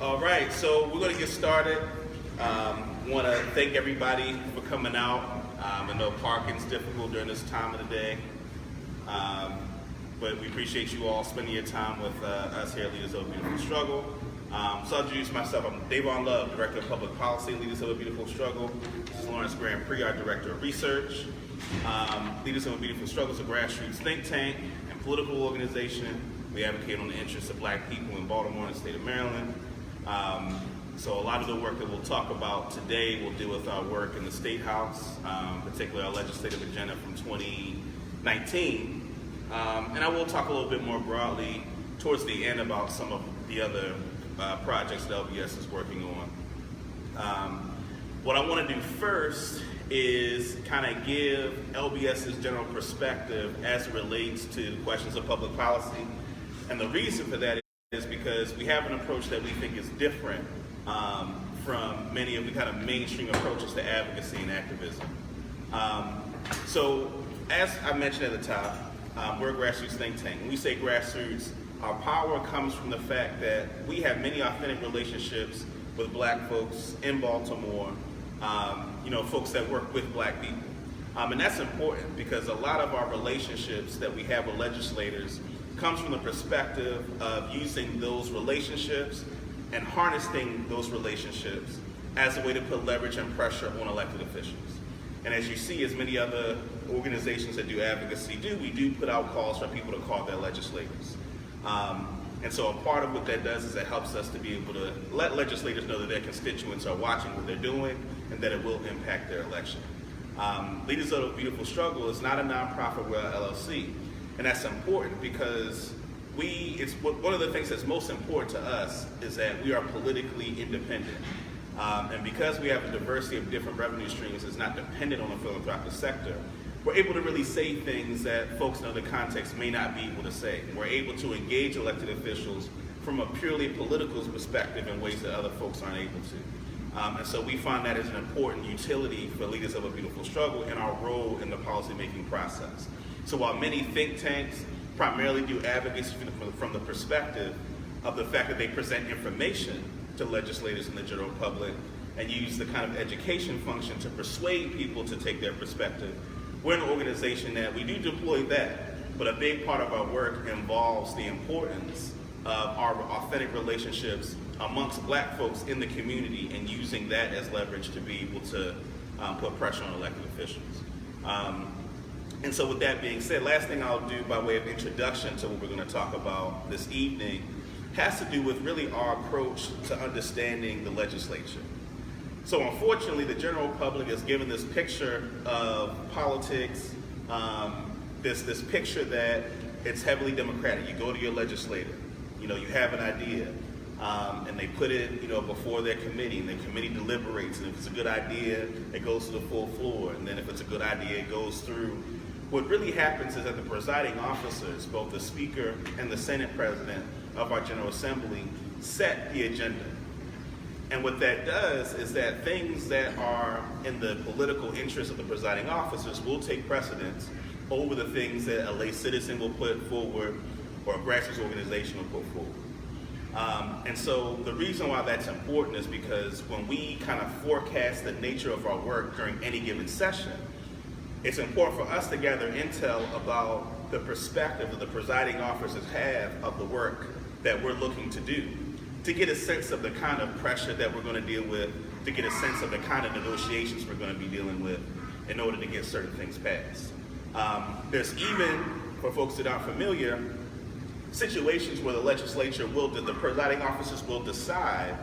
All right, so we're going to get started. Want to thank everybody for coming out. I know parking's difficult during this time of the day, but we appreciate you all spending your time with us here at Leaders of a Beautiful Struggle. So I'll introduce myself. I'm Davon Love, Director of Public Policy, Leaders of a Beautiful Struggle. This is Lawrence Grand Prix, our Director of Research. Leaders of a Beautiful Struggle is a grassroots think tank and political organization. We advocate on the interests of Black people in Baltimore and the state of Maryland. So a lot of the work that we'll talk about today will deal with our work in the State House, particularly our legislative agenda from 2019. And I will talk a little bit more broadly towards the end about some of the other projects that LBS is working on. What I want to do first is kind of give LBS's general perspective as it relates to questions of public policy. And the reason for that is because we have an approach that we think is different from many of the kind of mainstream approaches to advocacy and activism. So as I mentioned at the top, we're a grassroots think tank. When we say grassroots, our power comes from the fact that we have many authentic relationships with Black folks in Baltimore, folks that work with Black people. And that's important because a lot of our relationships that we have with legislators comes from the perspective of using those relationships and harnessing those relationships as a way to put leverage and pressure on elected officials. And as you see, as many other organizations that do advocacy do, we do put out calls for people to call their legislators. And so a part of what that does is it helps us to be able to let legislators know that their constituents are watching what they're doing and that it will impact their election. Leaders of a Beautiful Struggle is not a nonprofit, we're an LLC. And that's important because one of the things that's most important to us is that we are politically independent. And because we have a diversity of different revenue streams that's not dependent on the philanthropic sector, we're able to really say things that folks in other contexts may not be able to say. We're able to engage elected officials from a purely political perspective in ways that other folks aren't able to. And so we find that as an important utility for Leaders of a Beautiful Struggle in our role in the policymaking process. So while many think tanks primarily do advocacy from the perspective of the fact that they present information to legislators and the general public and use the kind of education function to persuade people to take their perspective, we're an organization that we do deploy that, but a big part of our work involves the importance of our authentic relationships amongst Black folks in the community and using that as leverage to be able to put pressure on elected officials. And so with that being said, last thing I'll do by way of introduction to what we're going to talk about this evening has to do with really our approach to understanding the legislature. So unfortunately, the general public is given this picture of politics, this picture that it's heavily democratic. You go to your legislator, you have an idea, and they put it, before their committee, and the committee deliberates, and if it's a good idea, it goes to the full floor, and then if it's a good idea, it goes through. What really happens is that the presiding officers, both the Speaker and the Senate President of our General Assembly, set the agenda. And what that does is that things that are in the political interest of the presiding officers will take precedence over the things that a lay citizen will put forward or a grassroots organization will put forward. And so the reason why that's important is because when we kind of forecast the nature of our work during any given session, it's important for us to gather intel about the perspective that the presiding officers have of the work that we're looking to do, to get a sense of the kind of pressure that we're going to deal with, to get a sense of the kind of negotiations we're going to be dealing with in order to get certain things passed. There's even, for folks that aren't familiar, situations where the legislature the presiding officers will decide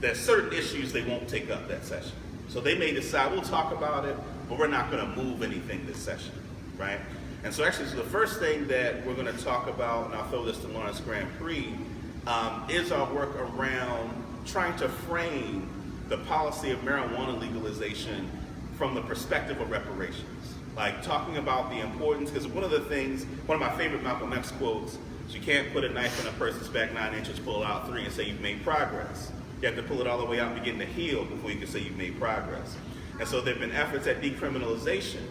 that certain issues they won't take up that session. So they may decide, we'll talk about it, but we're not going to move anything this session, right? And so actually, the first thing that we're going to talk about, and I'll throw this to Lawrence Grand Prix, is our work around trying to frame the policy of marijuana legalization from the perspective of reparations. Like talking about the importance, because one of my favorite Malcolm X quotes is, you can't put a knife in a person's back 9 inches, pull it out 3 and say you've made progress. You have to pull it all the way out and begin to heal before you can say you've made progress. And so there have been efforts at decriminalization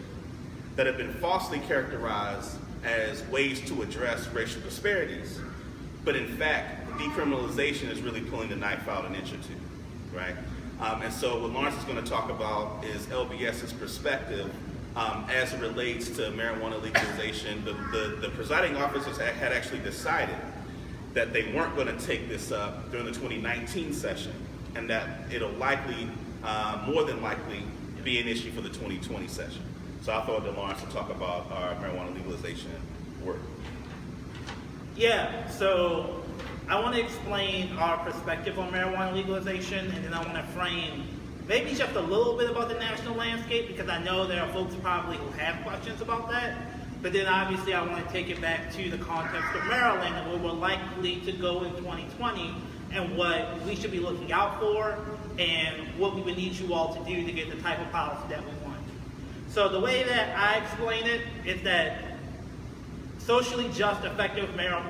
that have been falsely characterized as ways to address racial disparities. But in fact, decriminalization is really pulling the knife out an inch or two, right? And so what Lawrence is going to talk about is LBS's perspective as it relates to marijuana legalization. The presiding officers had actually decided that they weren't going to take this up during the 2019 session, and that it'll likely, more than likely, be an issue for the 2020 session. So I thought that Lawrence would talk about our marijuana legalization work. Yeah, so I want to explain our perspective on marijuana legalization, and then I want to frame maybe just a little bit about the national landscape, because I know there are folks probably who have questions about that. But then obviously I want to take it back to the context of Maryland and where we're likely to go in 2020 and what we should be looking out for and what we would need you all to do to get the type of policy that we want. So the way that I explain it is that socially just, effective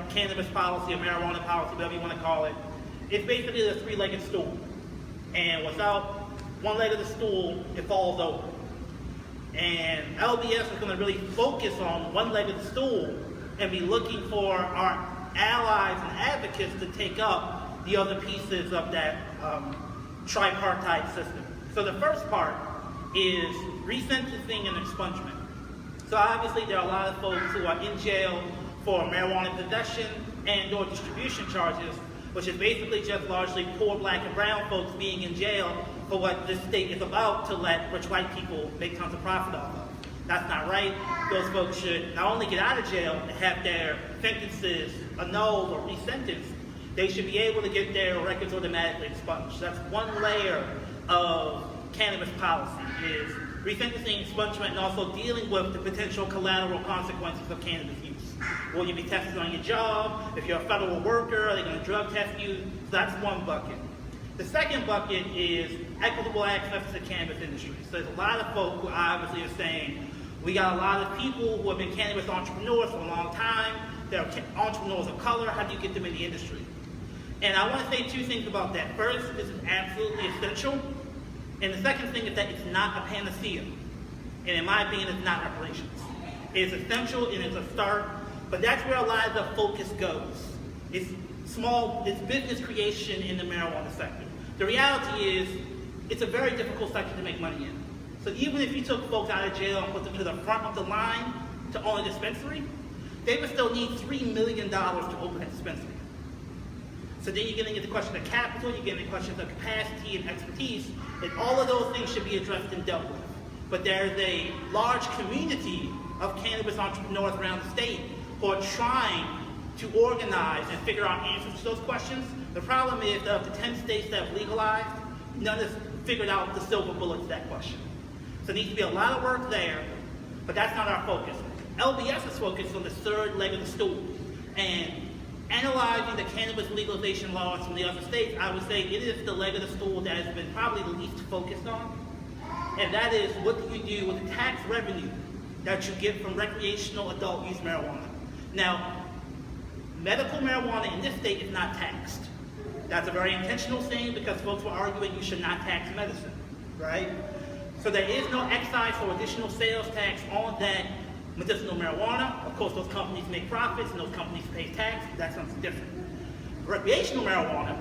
cannabis policy or marijuana policy, whatever you want to call it, it's basically a three-legged stool. And without one leg of the stool, it falls over. And LBS is going to really focus on one leg of the stool and be looking for our allies and advocates to take up the other pieces of that tripartite system. So the first part is resentencing and expungement. So obviously there are a lot of folks who are in jail for marijuana possession and or distribution charges, which is basically just largely poor black and brown folks being in jail for what this state is about to let rich white people make tons of profit off of. That's not right. Those folks should not only get out of jail and have their sentences annulled or resentenced, they should be able to get their records automatically expunged. That's one layer of cannabis policy, is resentencing, expungement, and also dealing with the potential collateral consequences of cannabis use. Will you be tested on your job? If you're a federal worker, are they going to drug test you? So that's one bucket. The second bucket is equitable access to the cannabis industry. So there's a lot of folk who obviously are saying, we got a lot of people who have been cannabis entrepreneurs for a long time. They're entrepreneurs of color. How do you get them in the industry? And I want to say two things about that. First, this is absolutely essential. And the second thing is that it's not a panacea. And in my opinion, it's not reparations. It's essential and it's a start, but that's where a lot of the focus goes. It's business creation in the marijuana sector. The reality is, it's a very difficult sector to make money in. So even if you took folks out of jail and put them to the front of the line to own a dispensary, they would still need $3 million to open a dispensary. So then you're getting into the question of capital, you're getting into questions of capacity and expertise, and all of those things should be addressed and dealt with. But there's a large community of cannabis entrepreneurs around the state who are trying to organize and figure out answers to those questions. The problem is that of the 10 states that have legalized, none has figured out the silver bullet to that question. So there needs to be a lot of work there, but that's not our focus. LBS is focused on the third leg of the stool. And analyzing the cannabis legalization laws from the other states, I would say it is the leg of the stool that has been probably the least focused on. And that is, what do you do with the tax revenue that you get from recreational adult use marijuana? Now, medical marijuana in this state is not taxed. That's a very intentional thing because folks were arguing you should not tax medicine, right? So there is no excise or additional sales tax on that medicinal marijuana. Of course, those companies make profits and those companies pay tax. That's something different. Recreational marijuana,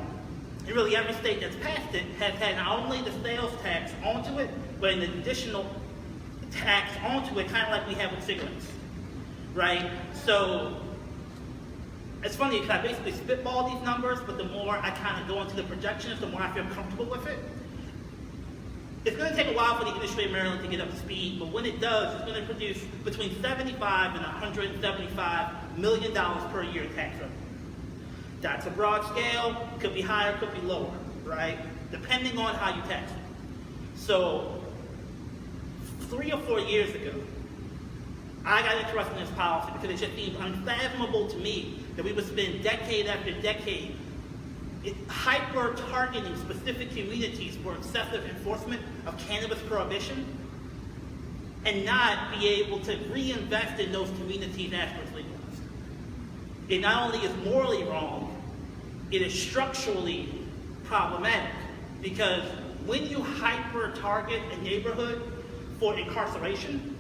in really every state that's passed it, has had not only the sales tax onto it, but an additional tax onto it, kind of like we have with cigarettes, right? So it's funny because I basically spitball these numbers, but the more I kind of go into the projections, the more I feel comfortable with it. It's going to take a while for the industry in Maryland to get up to speed, but when it does, it's going to produce between $75 and $175 million per year in tax revenue. That's a broad scale, could be higher, could be lower, right? Depending on how you tax it. So 3 or 4 years ago, I got interested in this policy because it just seemed unfathomable to me that we would spend decade after decade hyper-targeting specific communities for excessive enforcement of cannabis prohibition and not be able to reinvest in those communities after it's legalized. It not only is morally wrong, it is structurally problematic because when you hyper-target a neighborhood for incarceration,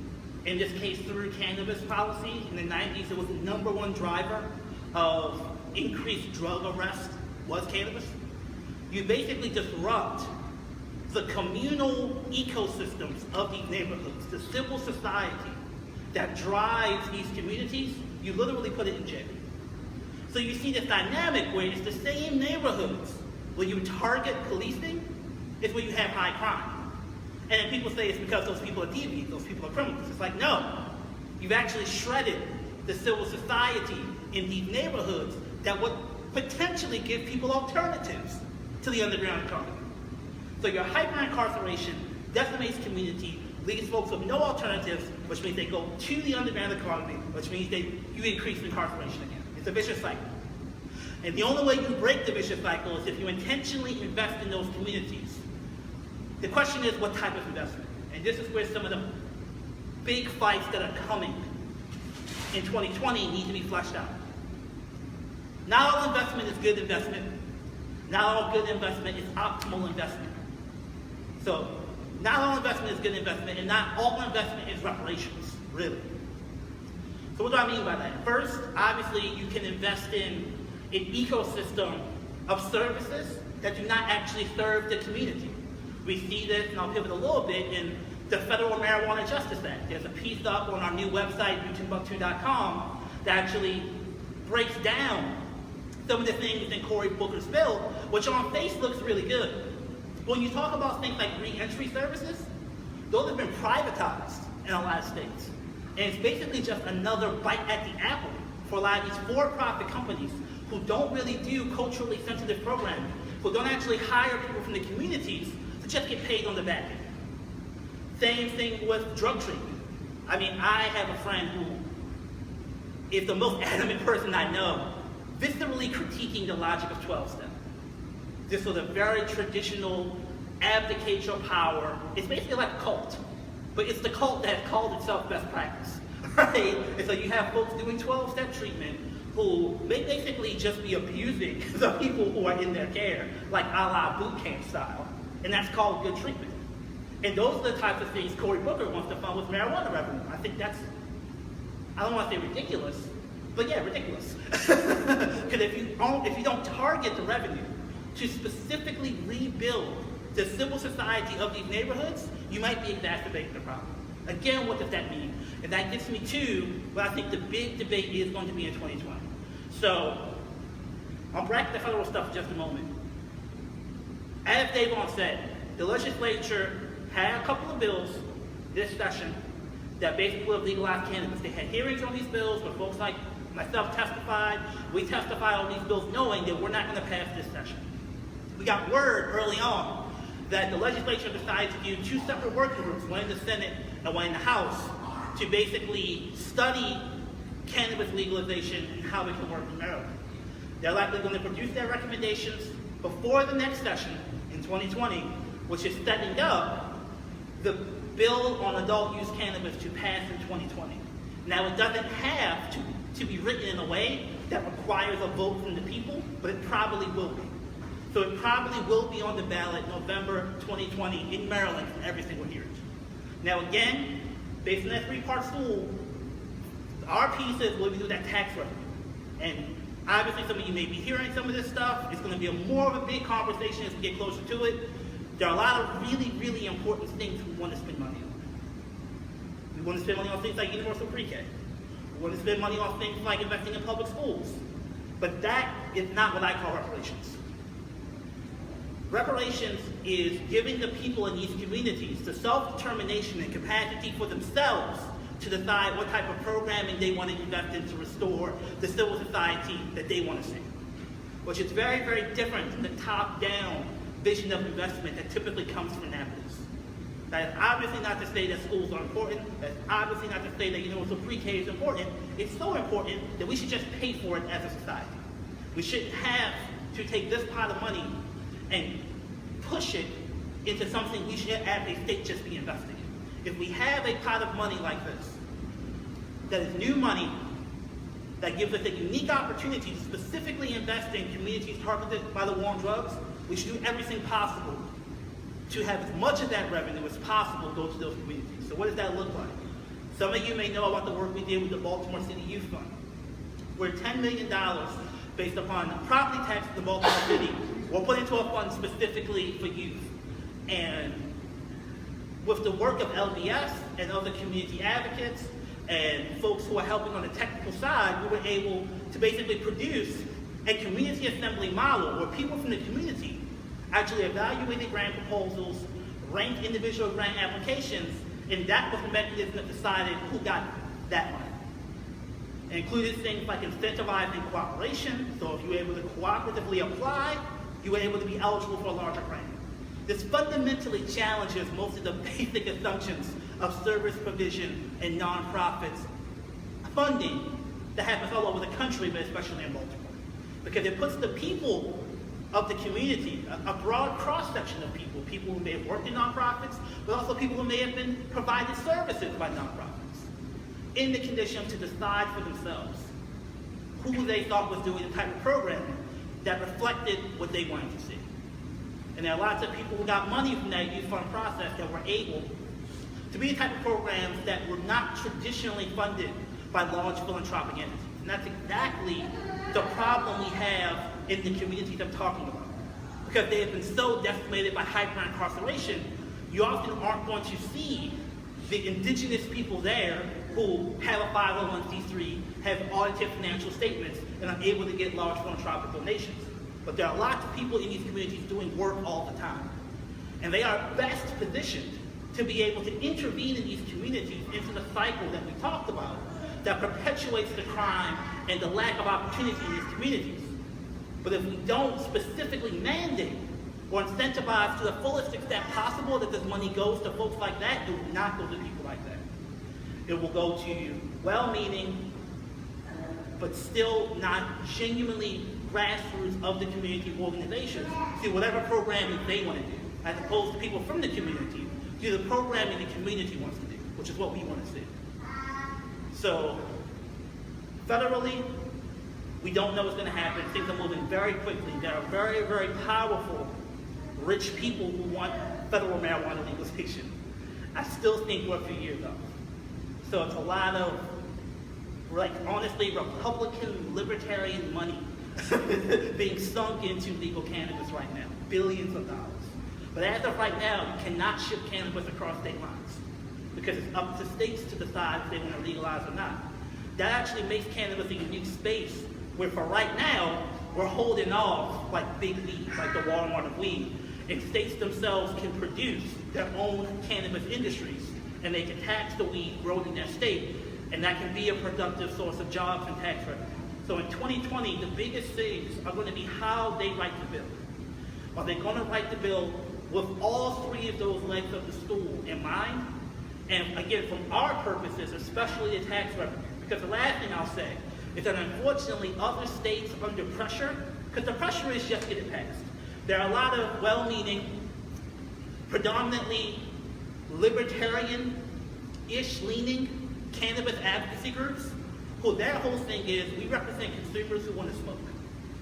in this case through cannabis policy, in the 90s it was the #1 driver of increased drug arrest was cannabis, you basically disrupt the communal ecosystems of these neighborhoods, the civil society that drives these communities. You literally put it in jail. So you see this dynamic where it's the same neighborhoods where you target policing is where you have high crime. And then people say it's because those people are deviant, those people are criminals. It's like, no, you've actually shredded the civil society in these neighborhoods that would potentially give people alternatives to the underground economy. So your hyper-incarceration decimates community, leaves folks with no alternatives, which means they go to the underground economy, which means you increase incarceration again. It's a vicious cycle. And the only way you break the vicious cycle is if you intentionally invest in those communities. The question is, what type of investment? And this is where some of the big fights that are coming in 2020 need to be fleshed out. Not all investment is good investment. Not all good investment is optimal investment. So, not all investment is good investment, and not all investment is reparations, really. So what do I mean by that? First, obviously, you can invest in an ecosystem of services that do not actually serve the community. We see this, and I'll pivot a little bit, in the Federal Marijuana Justice Act. There's a piece up on our new website, youtube.com, that actually breaks down some of the things in Cory Booker's bill, which on face looks really good. When you talk about things like re-entry services, those have been privatized in a lot of states. And it's basically just another bite at the apple for a lot of these for-profit companies who don't really do culturally sensitive programming, who don't actually hire people from the communities to just get paid on the back end. Same thing with drug treatment. I mean, I have a friend who is the most adamant person I know, viscerally critiquing the logic of 12-step. This was a very traditional abdicate your power. It's basically like a cult, but it's the cult that has called itself best practice, right? And so you have folks doing 12-step treatment who may basically just be abusing the people who are in their care, like a la boot camp style, and that's called good treatment. And those are the types of things Cory Booker wants to fund with marijuana revenue. I think that's, I don't want to say ridiculous, but yeah, ridiculous. Because if you don't target the revenue to specifically rebuild the civil society of these neighborhoods, you might be exacerbating the problem. Again, what does that mean? And that gets me to what I think the big debate is going to be in 2020. So, I'll bracket the federal stuff for just a moment. As Davon said, the legislature had a couple of bills this session that basically would have legalized cannabis. They had hearings on these bills where folks like myself testified. We testified on these bills knowing that we're not going to pass this session. We got word early on that the legislature decided to do two separate working groups, one in the Senate and one in the House, to basically study cannabis legalization and how it can work in Maryland. They're likely going to produce their recommendations before the next session in 2020, which is setting up the bill on adult use cannabis to pass in 2020. Now, it doesn't have to be written in a way that requires a vote from the people, but it probably will be. So it probably will be on the ballot November 2020 in Maryland for every single hearing. Now again, based on that three-part stool, our piece is what we do with that tax revenue. And obviously some of you may be hearing some of this stuff. It's going to be more of a big conversation as we get closer to it. There are a lot of really, really important things we want to spend money on. We want to spend money on things like universal pre-K. We want to spend money on things like investing in public schools. But that is not what I call reparations. Reparations is giving the people in these communities the self-determination and capacity for themselves to decide what type of programming they want to invest in to restore the civil society that they want to see. Which is very, very different than the top-down vision of investment that typically comes from Annapolis. That is obviously not to say that schools are important. That's obviously not to say that universal pre-K is important. It's so important that we should just pay for it as a society. We shouldn't have to take this pot of money and push it into something we should, as a state, just be investing in. If we have a pot of money like this, that is new money, that gives us a unique opportunity to specifically invest in communities targeted by the war on drugs, we should do everything possible to have as much of that revenue as possible go to those communities. So what does that look like? Some of you may know about the work we did with the Baltimore City Youth Fund, where $10 million based upon property taxes in Baltimore City were put into a fund specifically for youth. And with the work of LBS and other community advocates and folks who are helping on the technical side, we were able to basically produce a community assembly model where people from the community actually evaluated grant proposals, ranked individual grant applications, and that was the mechanism that decided who got that money. It included things like incentivizing cooperation, so if you were able to cooperatively apply, you were able to be eligible for a larger grant. This fundamentally challenges most of the basic assumptions of service provision and nonprofits funding that happens all over the country, but especially in Baltimore. Because it puts the people of the community, a broad cross-section of people, people who may have worked in nonprofits, but also people who may have been provided services by nonprofits, in the condition to decide for themselves who they thought was doing the type of programming that reflected what they wanted to see. And there are lots of people who got money from that youth fund process that were able to be the type of programs that were not traditionally funded by large philanthropic entities. And that's exactly the problem we have in the communities I'm talking about. Because they have been so decimated by hyper-incarceration, you often aren't going to see the indigenous people there who have a 501c3, have audited financial statements, and are able to get large philanthropic donations. But there are lots of people in these communities doing work all the time. And they are best positioned to be able to intervene in these communities into the cycle that we talked about that perpetuates the crime and the lack of opportunity in these communities. But if we don't specifically mandate or incentivize to the fullest extent possible that this money goes to folks like that, it will not go to people like that. It will go to well-meaning, but still not genuinely grassroots of the community organizations to do whatever programming they want to do, as opposed to people from the community do the programming the community wants to do, which is what we want to see. So, federally, we don't know what's going to happen. Things are moving very quickly. There are very, very powerful, rich people who want federal marijuana legalization. I still think we're a few years off. So it's a lot of, like, honestly, Republican libertarian money being sunk into legal cannabis right now, billions of dollars. But as of right now, you cannot ship cannabis across state lines because it's up to states to decide if they want to legalize or not. That actually makes cannabis a unique space where for right now, we're holding off like big weed, like the Walmart of weed, and states themselves can produce their own cannabis industries, and they can tax the weed grown in their state, and that can be a productive source of jobs and tax revenue. So in 2020, the biggest things are going to be how they write the bill. Are they going to write the bill with all three of those legs of the stool in mind? And again, from our purposes, especially the tax revenue, because the last thing I'll say is that unfortunately other states are under pressure, because the pressure is just get it passed. There are a lot of well-meaning, predominantly libertarian-ish leaning cannabis advocacy groups who their whole thing is we represent consumers who want to smoke.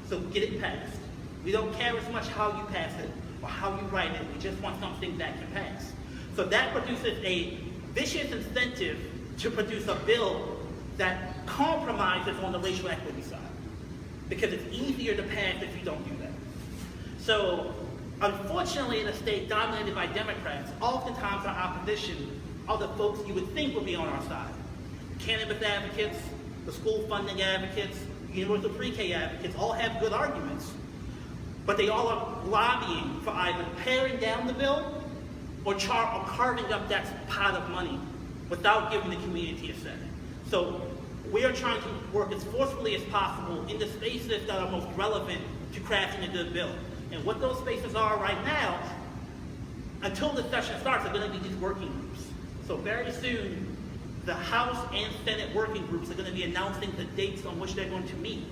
So get it passed. We don't care as much how you pass it or how you write it. We just want something that can pass. So that produces a vicious incentive to produce a bill that compromises on the racial equity side, because it's easier to pass if you don't do that. So, unfortunately, in a state dominated by Democrats, oftentimes our opposition are the folks you would think would be on our side. Cannabis advocates, the school funding advocates, universal pre-K advocates all have good arguments, but they all are lobbying for either paring down the bill or carving up that pot of money without giving the community a say. So we are trying to work as forcefully as possible in the spaces that are most relevant to crafting a good bill. And what those spaces are right now, until the session starts, are going to be these working groups. So very soon, the House and Senate working groups are going to be announcing the dates on which they're going to meet.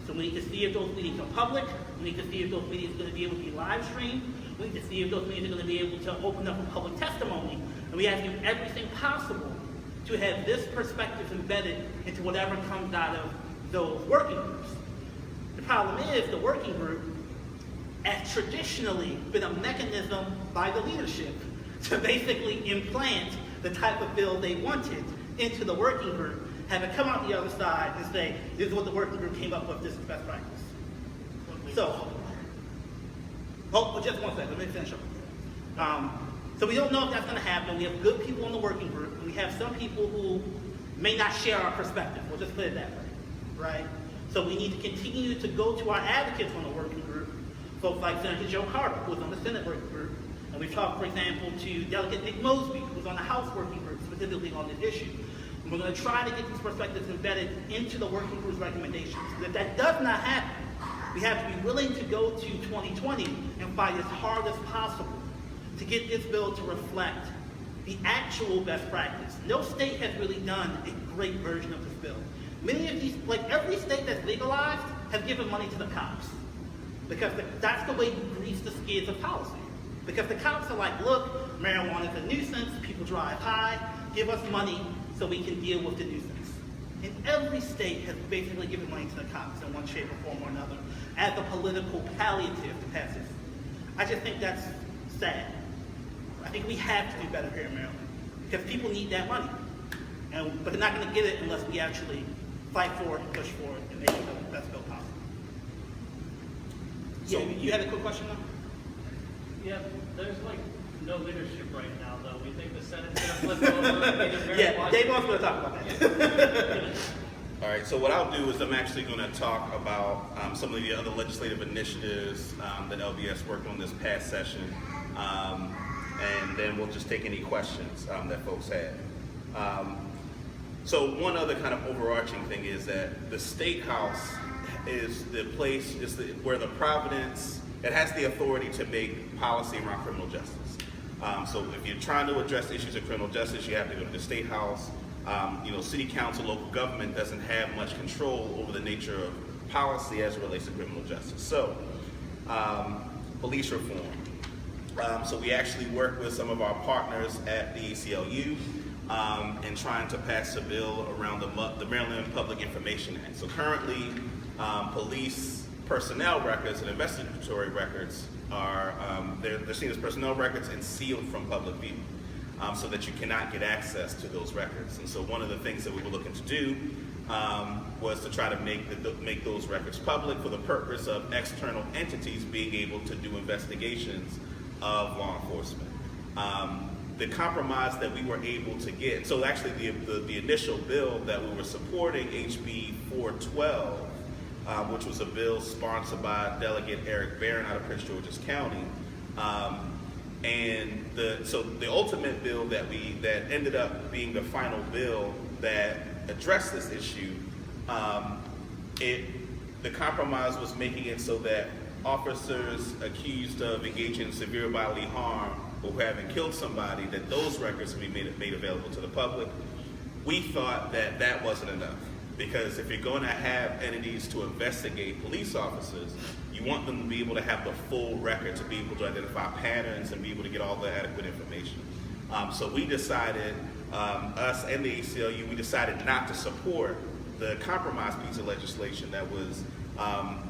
So we need to see if those meetings are public. We need to see if those meetings are going to be able to be live streamed. We need to see if those meetings are going to be able to open up for public testimony. And we have to do everything possible to have this perspective embedded into whatever comes out of those working groups. The problem is the working group has traditionally been a mechanism by the leadership to basically implant the type of bill they wanted into the working group, have it come out the other side and say, this is what the working group came up with, this is best practice. So, just one second, let me finish up. So we don't know if that's going to happen. We have good people in the working group, and we have some people who may not share our perspective. We'll just put it that way, right? So we need to continue to go to our advocates on the working group, folks like Senator Joe Carter, who's on the Senate working group, and we've talked, for example, to Delegate Nick Mosby, who's on the House working group, specifically on this issue. And we're going to try to get these perspectives embedded into the working group's recommendations. If that does not happen, we have to be willing to go to 2020 and fight as hard as possible to get this bill to reflect the actual best practice. No state has really done a great version of this bill. Many of these, like every state that's legalized, has given money to the cops. Because that's the way you grease the skids of policy. Because the cops are like, look, marijuana is a nuisance, people drive high, give us money so we can deal with the nuisance. And every state has basically given money to the cops in one shape or form or another as a political palliative to pass this. I just think that's sad. I think we have to do better here in Maryland because people need that money. But they're not going to get it unless we actually fight for it and push for it and make it the best bill possible. So you had a quick question though? Yeah, there's like no leadership right now though. We think the Senate's going to flip over. Yeah, Dave wants to talk about that. All right, so what I'll do is I'm actually going to talk about some of the other legislative initiatives that LBS worked on this past session, and then we'll just take any questions that folks have. So one other kind of overarching thing is that the State House is the place, where the Providence, it has the authority to make policy around criminal justice. So if you're trying to address issues of criminal justice, you have to go to the State House. City council, local government doesn't have much control over the nature of policy as it relates to criminal justice. So, police reform. So we actually work with some of our partners at the ACLU in trying to pass a bill around the Maryland Public Information Act. So currently, police personnel records and investigatory records are they're seen as personnel records and sealed from public view. So that you cannot get access to those records. And so one of the things that we were looking to do was to try to make those records public for the purpose of external entities being able to do investigations of law enforcement. The compromise that we were able to get, so actually the initial bill that we were supporting, HB 412, which was a bill sponsored by Delegate Eric Barron out of Prince George's County, and the ultimate bill that ended up being the final bill that addressed this issue, the compromise was making it so that officers accused of engaging in severe bodily harm or who haven't killed somebody, that those records would be made available to the public. We thought that that wasn't enough, because if you're going to have entities to investigate police officers, you want them to be able to have the full record, to be able to identify patterns and be able to get all the adequate information. So we decided, us and the ACLU, we decided not to support the compromise piece of legislation that was,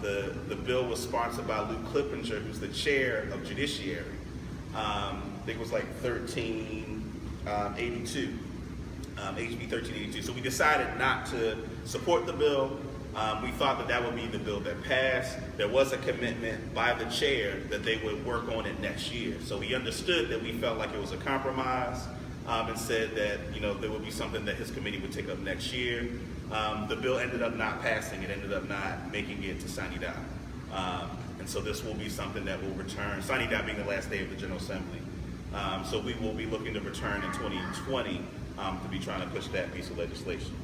the bill was sponsored by Luke Clippinger, who's the chair of Judiciary. I think it was like 1382. HB 1382. So we decided not to support the bill. We thought that would be the bill that passed. There was a commitment by the chair that they would work on it next year. So we understood that we felt like it was a compromise, and said that there would be something that his committee would take up next year. The bill ended up not passing. It ended up not making it to sine die. And so this will be something that will return, sine die being the last day of the General Assembly. So we will be looking to return in 2020 to be trying to push that piece of legislation.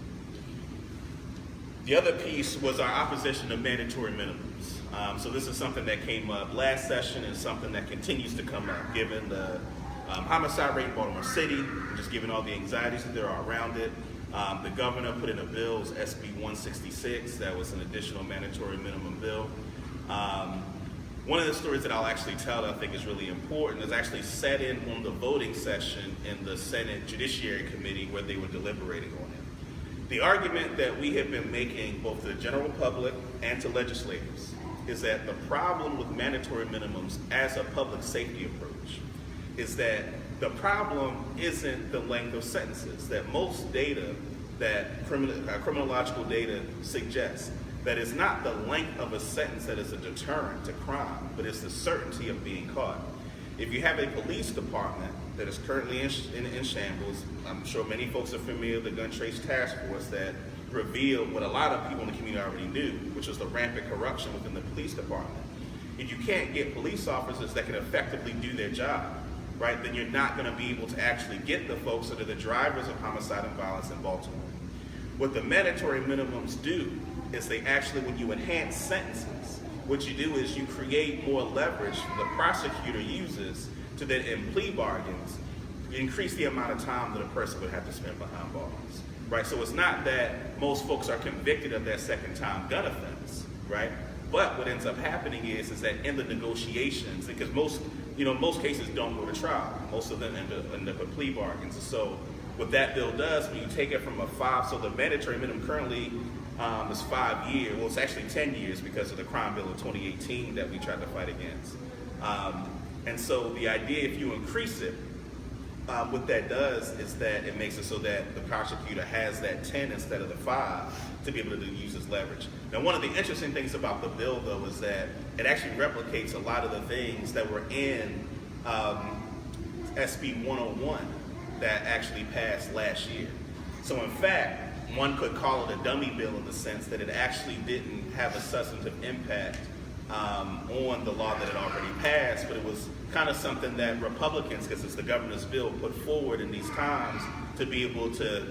The other piece was our opposition to mandatory minimums. So this is something that came up last session and something that continues to come up given the homicide rate in Baltimore City, and just given all the anxieties that there are around it. The governor put in a bill, it was SB 166, that was an additional mandatory minimum bill. One of the stories that I'll actually tell that I think is really important is actually sat in on the voting session in the Senate Judiciary Committee where they were deliberating on it. The argument that we have been making both to the general public and to legislators is that the problem with mandatory minimums as a public safety approach is that the problem isn't the length of sentences, that most data, that criminological data suggests that it's not the length of a sentence that is a deterrent to crime, but it's the certainty of being caught. If you have a police department that is currently in shambles, I'm sure many folks are familiar with the Gun Trace Task Force that revealed what a lot of people in the community already knew, which was the rampant corruption within the police department. If you can't get police officers that can effectively do their job, right, then you're not going to be able to actually get the folks that are the drivers of homicide and violence in Baltimore. What the mandatory minimums do is they actually, when you enhance sentences, what you do is you create more leverage the prosecutor uses to then, in plea bargains, increase the amount of time that a person would have to spend behind bars, right? So it's not that most folks are convicted of that second-time gun offense, right? But what ends up happening is that in the negotiations, because most cases don't go to trial, most of them end up with plea bargains. And so what that bill does, when you take it from a 5, so the mandatory minimum currently is 5 years. Well, it's actually 10 years because of the crime bill of 2018 that we tried to fight against. And so the idea, if you increase it, what that does is that it makes it so that the prosecutor has that 10 instead of the 5 to be able to use as leverage. Now, one of the interesting things about the bill, though, is that it actually replicates a lot of the things that were in SB 101 that actually passed last year. So in fact, one could call it a dummy bill in the sense that it actually didn't have a substantive impact on the law that had already passed, but it was kind of something that Republicans, because it's the governor's bill, put forward in these times to be able to,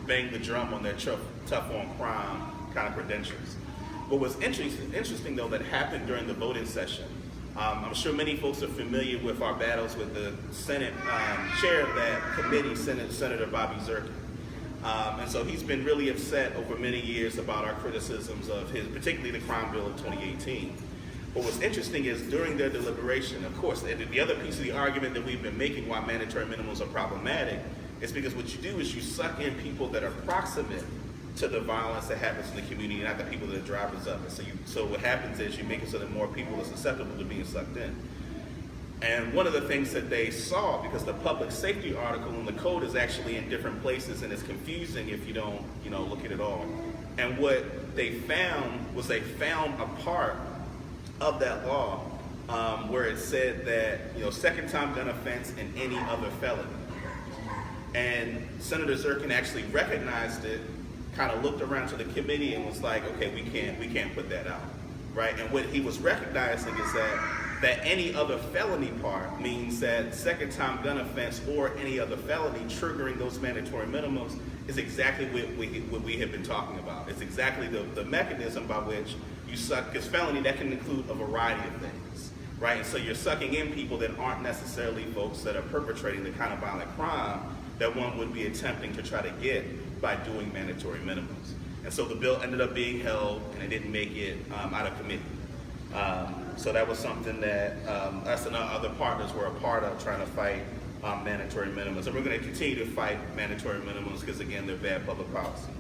bang the drum on their tough on crime kind of credentials. What was interesting though, that happened during the voting session, I'm sure many folks are familiar with our battles with the Senate chair of that committee, Senator Bobby Zirkin. And so he's been really upset over many years about our criticisms of his, particularly the crime bill of 2018. But what's interesting is during their deliberation, of course, the other piece of the argument that we've been making why mandatory minimums are problematic is because what you do is you suck in people that are proximate to the violence that happens in the community, not the people that are drivers of it. So what happens is you make it so that more people are susceptible to being sucked in. And one of the things that they saw, because the public safety article in the code is actually in different places and it's confusing if you don't, look at it all. And what they found was they found a part of that law where it said that, second-time gun offense and any other felony. And Senator Zirkin actually recognized it, kind of looked around to the committee and was like, okay, we can't put that out, right? And what he was recognizing is that any other felony part means that second-time gun offense or any other felony triggering those mandatory minimums is exactly what we have been talking about. It's exactly the mechanism by which you suck, because felony, that can include a variety of things, right? And so you're sucking in people that aren't necessarily folks that are perpetrating the kind of violent crime that one would be attempting to try to get by doing mandatory minimums. And so the bill ended up being held and it didn't make it out of committee. So that was something that us and our other partners were a part of, trying to fight mandatory minimums. And we're going to continue to fight mandatory minimums because, again, they're bad public policy.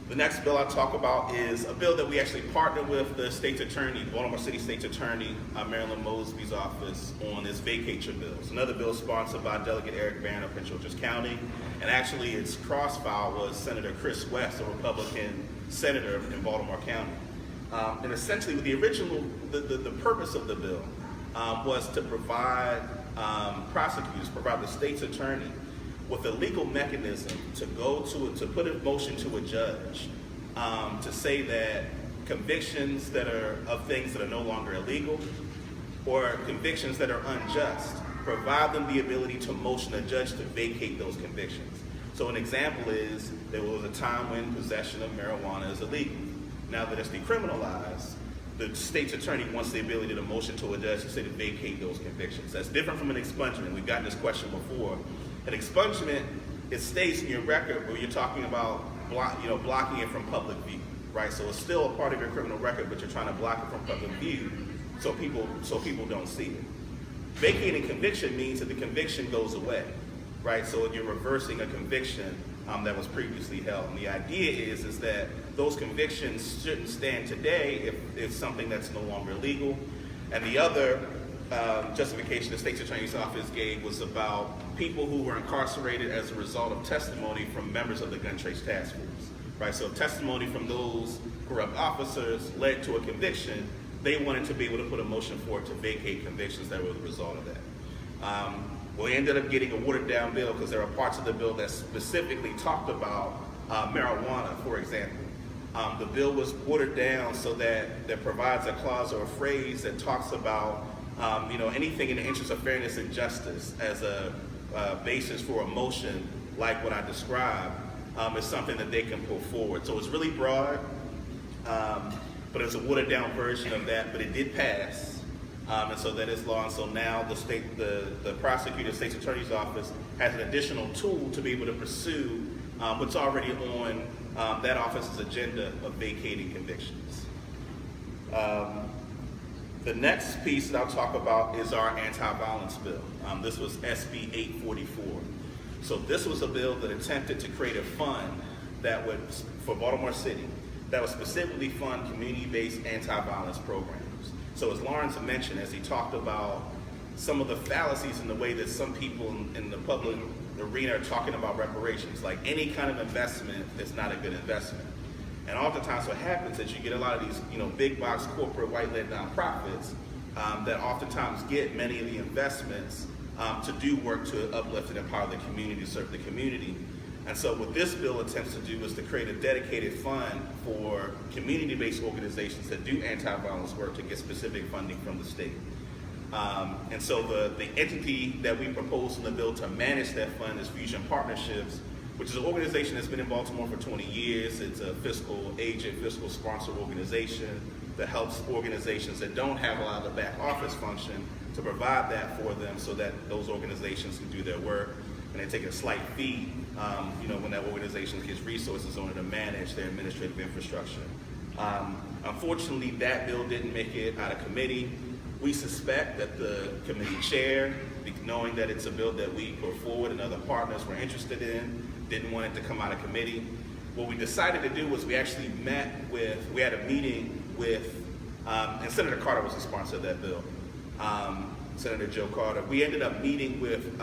The next bill I'll talk about is a bill that we actually partnered with the state's attorney, Baltimore City State's Attorney, Marilyn Mosby's office, on this vacature bill. It's another bill sponsored by Delegate Eric Barron of Prince George's County. And actually its cross-file was Senator Chris West, a Republican senator in Baltimore County. And essentially, the purpose of the bill was to provide prosecutors, provide the state's attorney with a legal mechanism to put a motion to a judge to say that convictions that are of things that are no longer illegal or convictions that are unjust, provide them the ability to motion a judge to vacate those convictions. So an example is there was a time when possession of marijuana is illegal. Now that it's decriminalized, the state's attorney wants the ability to motion to a judge to say to vacate those convictions. That's different from an expungement. We've gotten this question before. An expungement, it stays in your record, but you're talking about blocking it from public view, right? So it's still a part of your criminal record, but you're trying to block it from public view so people don't see it. Vacating conviction means that the conviction goes away, right? So you're reversing a conviction that was previously held. And the idea is that those convictions shouldn't stand today if it's something that's no longer legal. And the other justification the state's attorney's office gave was about people who were incarcerated as a result of testimony from members of the Gun Trace Task Force, right? So if testimony from those corrupt officers led to a conviction, they wanted to be able to put a motion forward to vacate convictions that were the result of that. We ended up getting a watered down bill because there are parts of the bill that specifically talked about marijuana, for example. The bill was watered down so that provides a clause or a phrase that talks about anything in the interest of fairness and justice as a basis for a motion like what I described is something that they can pull forward. So it's really broad, but it's a watered down version of that, but it did pass. And so that is law. And so now the prosecutor, state's attorney's office, has an additional tool to be able to pursue what's already on that office's agenda of vacating convictions. The next piece that I'll talk about is our anti-violence bill. This was SB 844. So this was a bill that attempted to create a fund that would, for Baltimore City, that would specifically fund community-based anti-violence programs. So as Lawrence mentioned, as he talked about some of the fallacies in the way that some people in the public arena are talking about reparations, like any kind of investment is not a good investment. And oftentimes what happens is you get a lot of these big box corporate white-led nonprofits that oftentimes get many of the investments to do work to uplift and empower the community, serve the community. And so what this bill attempts to do is to create a dedicated fund for community-based organizations that do anti-violence work to get specific funding from the state. And so the entity that we propose in the bill to manage that fund is Fusion Partnerships, which is an organization that's been in Baltimore for 20 years. It's a fiscal agent, fiscal sponsor organization that helps organizations that don't have a lot of the back office function to provide that for them so that those organizations can do their work. And they take a slight fee when that organization gets resources on it to manage their administrative infrastructure. Unfortunately, that bill didn't make it out of committee. We suspect that the committee chair, knowing that it's a bill that we put forward and other partners were interested in, didn't want it to come out of committee. What we decided to do was we actually we had a meeting with, and Senator Carter was the sponsor of that bill, Senator Joe Carter. We ended up meeting with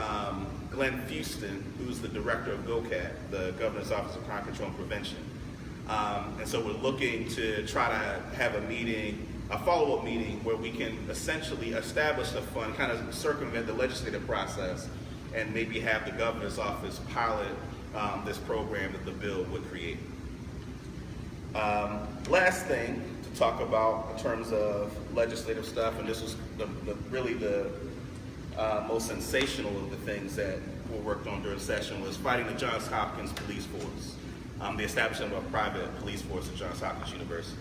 Glenn Fuston, who's the director of GOCAT, the Governor's Office of Crime Control and Prevention. And so we're looking to try to have a follow-up meeting where we can essentially establish a fund, kind of circumvent the legislative process, and maybe have the governor's office pilot this program that the bill would create. Last thing to talk about in terms of legislative stuff, and this was really the most sensational of the things that were worked on during session, was fighting the Johns Hopkins Police Force, the establishment of a private police force at Johns Hopkins University.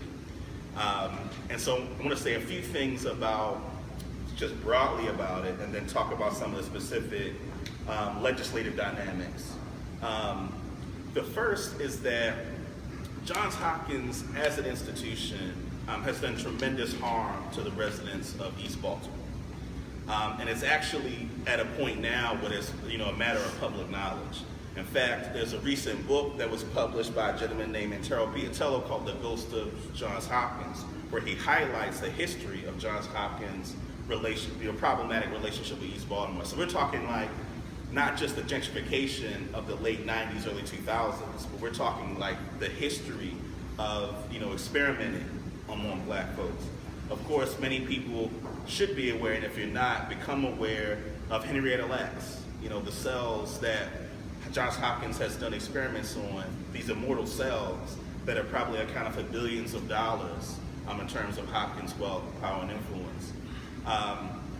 And so I want to say a few things about, just broadly about it, and then talk about some of the specific legislative dynamics. The first is that Johns Hopkins as an institution has done tremendous harm to the residents of East Baltimore. And it's actually at a point now where it's a matter of public knowledge. In fact, there's a recent book that was published by a gentleman named Antero Piatello called The Ghost of Johns Hopkins, where he highlights the history of Johns Hopkins' problematic relationship with East Baltimore. So we're talking like not just the gentrification of the late 90s, early 2000s, but we're talking like the history of experimenting among black folks. Of course, many people should be aware, and if you're not, become aware of Henrietta Lacks, the cells that Johns Hopkins has done experiments on, these immortal cells that are probably accounted for billions of dollars in terms of Hopkins' wealth, power, and influence.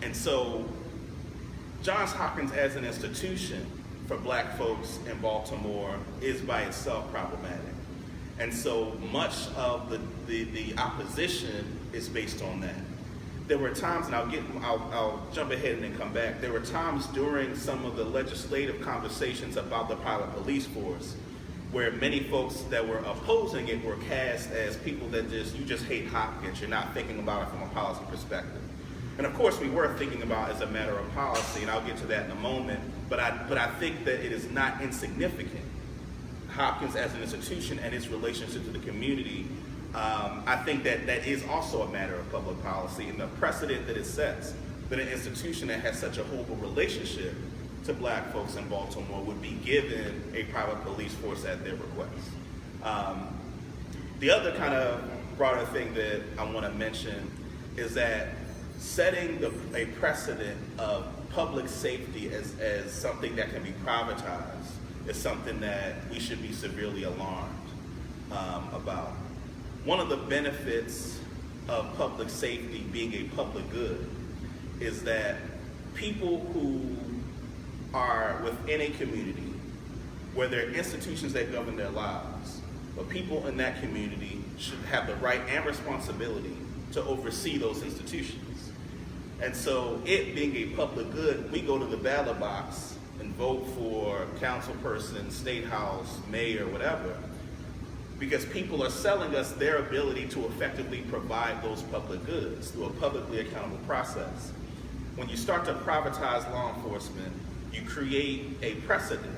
And so Johns Hopkins as an institution for black folks in Baltimore is by itself problematic. And so much of the opposition is based on that. There were times, and I'll jump ahead and then come back. There were times during some of the legislative conversations about the private police force where many folks that were opposing it were cast as people that you just hate Hopkins. You're not thinking about it from a policy perspective. And of course we were thinking about it as a matter of policy, and I'll get to that in a moment, but I think that it is not insignificant. Hopkins as an institution and its relationship to the community, I think that is also a matter of public policy, and the precedent that it sets that an institution that has such a horrible relationship to black folks in Baltimore would be given a private police force at their request. The other kind of broader thing that I want to mention is that setting a precedent of public safety as something that can be privatized is something that we should be severely alarmed about. One of the benefits of public safety being a public good is that people who are within a community where there are institutions that govern their lives, but people in that community should have the right and responsibility to oversee those institutions. And so it being a public good, we go to the ballot box and vote for councilperson, state house, mayor, whatever, because people are selling us their ability to effectively provide those public goods through a publicly accountable process. When you start to privatize law enforcement, you create a precedent,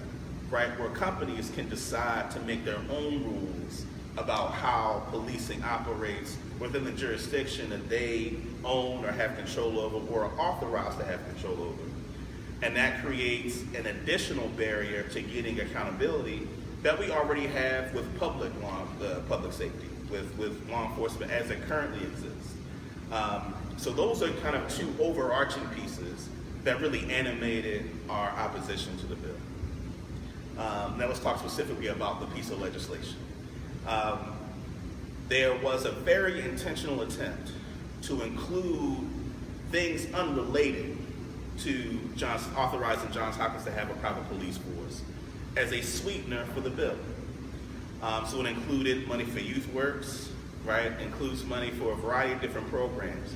right, where companies can decide to make their own rules about how policing operates within the jurisdiction that they own or have control over or are authorized to have control over. And that creates an additional barrier to getting accountability that we already have with public safety, with law enforcement as it currently exists. So those are kind of two overarching pieces that really animated our opposition to the bill. Now let's talk specifically about the piece of legislation. There was a very intentional attempt to include things unrelated to authorizing Johns Hopkins to have a private police force as a sweetener for the bill. So it included money for youth works, right? Includes money for a variety of different programs.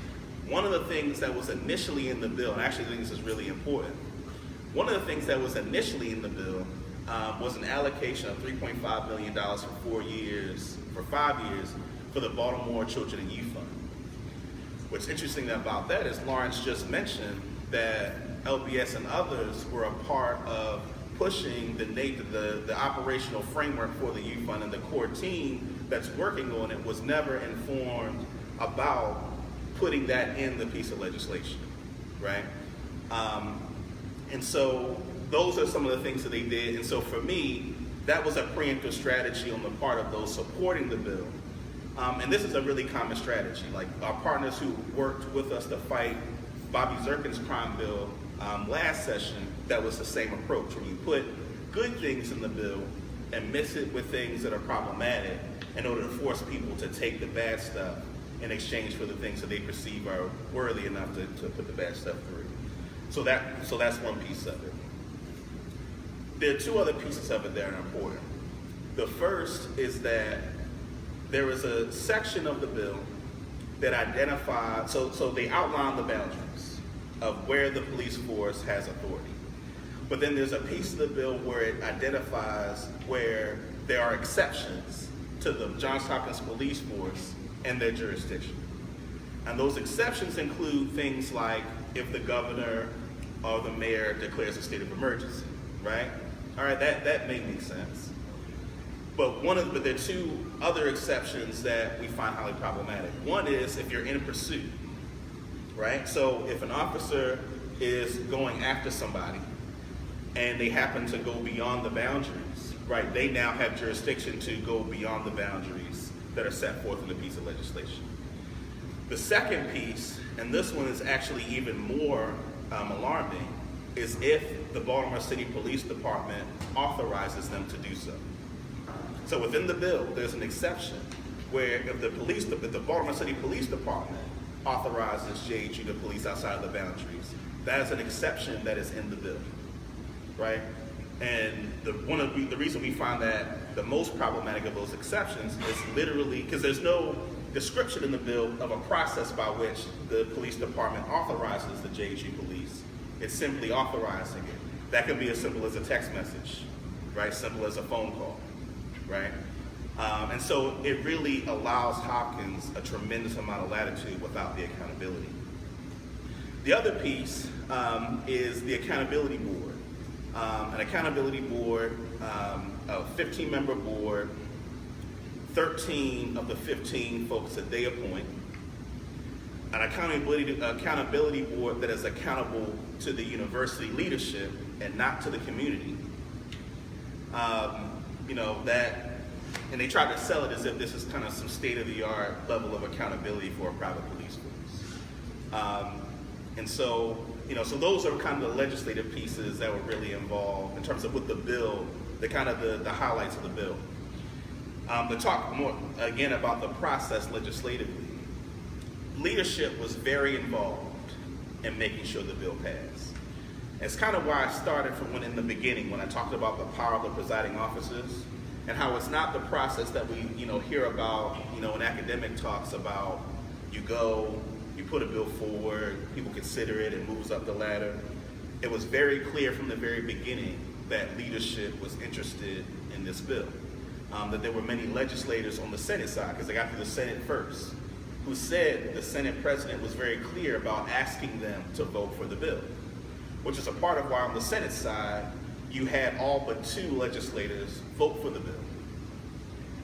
One of the things that was initially in the bill, and I actually think this is really important, one of the things that was initially in the bill was an allocation of $3.5 million for 5 years for the Baltimore Children and Youth Fund. What's interesting about that is Lawrence just mentioned that LBS and others were a part of pushing the operational framework for the youth fund, and the core team that's working on it was never informed about putting that in the piece of legislation, right? And so those are some of the things that they did. And so for me, that was a preemptive strategy on the part of those supporting the bill. And this is a really common strategy. Like our partners who worked with us to fight Bobby Zirkin's crime bill last session, that was the same approach. When you put good things in the bill and mix it with things that are problematic in order to force people to take the bad stuff in exchange for the things that they perceive are worthy enough to put the bad stuff through. So that's one piece of it. There are two other pieces of it that are important. The first is that there is a section of the bill that identifies, so they outline the boundaries of where the police force has authority. But then there's a piece of the bill where it identifies where there are exceptions to the Johns Hopkins Police Force and their jurisdiction. And those exceptions include things like if the governor or the mayor declares a state of emergency, right? All right, that may make sense. But there are two other exceptions that we find highly problematic. One is if you're in pursuit, right? So if an officer is going after somebody and they happen to go beyond the boundaries, right? They now have jurisdiction to go beyond the boundaries that are set forth in the piece of legislation. The second piece, and this one is actually even more alarming, is if the Baltimore City Police Department authorizes them to do so. So within the bill, there's an exception where if the Baltimore City Police Department authorizes JHU to police outside of the boundaries, that is an exception that is in the bill, right? And the reason we find that the most problematic of those exceptions is literally because there's no description in the bill of a process by which the police department authorizes the JHU police. It's simply authorizing it. That can be as simple as a text message, right? Simple as a phone call, right? And so it really allows Hopkins a tremendous amount of latitude without the accountability. The other piece is the accountability board. An accountability board, a 15-member board, 13 of the 15 folks that they appoint, an accountability board that is accountable to the university leadership and not to the community. And they tried to sell it as if this is kind of some state-of-the-art level of accountability for a private police force. And so, so those are kind of the legislative pieces that were really involved in terms of with the bill, the highlights of the bill. To talk more, again, about the process legislatively, leadership was very involved in making sure the bill passed. It's kind of why I started from in the beginning when I talked about the power of the presiding officers and how it's not the process that we hear about in academic talks about you put a bill forward, people consider it, it moves up the ladder. It was very clear from the very beginning that leadership was interested in this bill. That there were many legislators on the Senate side, because they got to the Senate first, who said the Senate president was very clear about asking them to vote for the bill, which is a part of why on the Senate side, you had all but 2 legislators vote for the bill.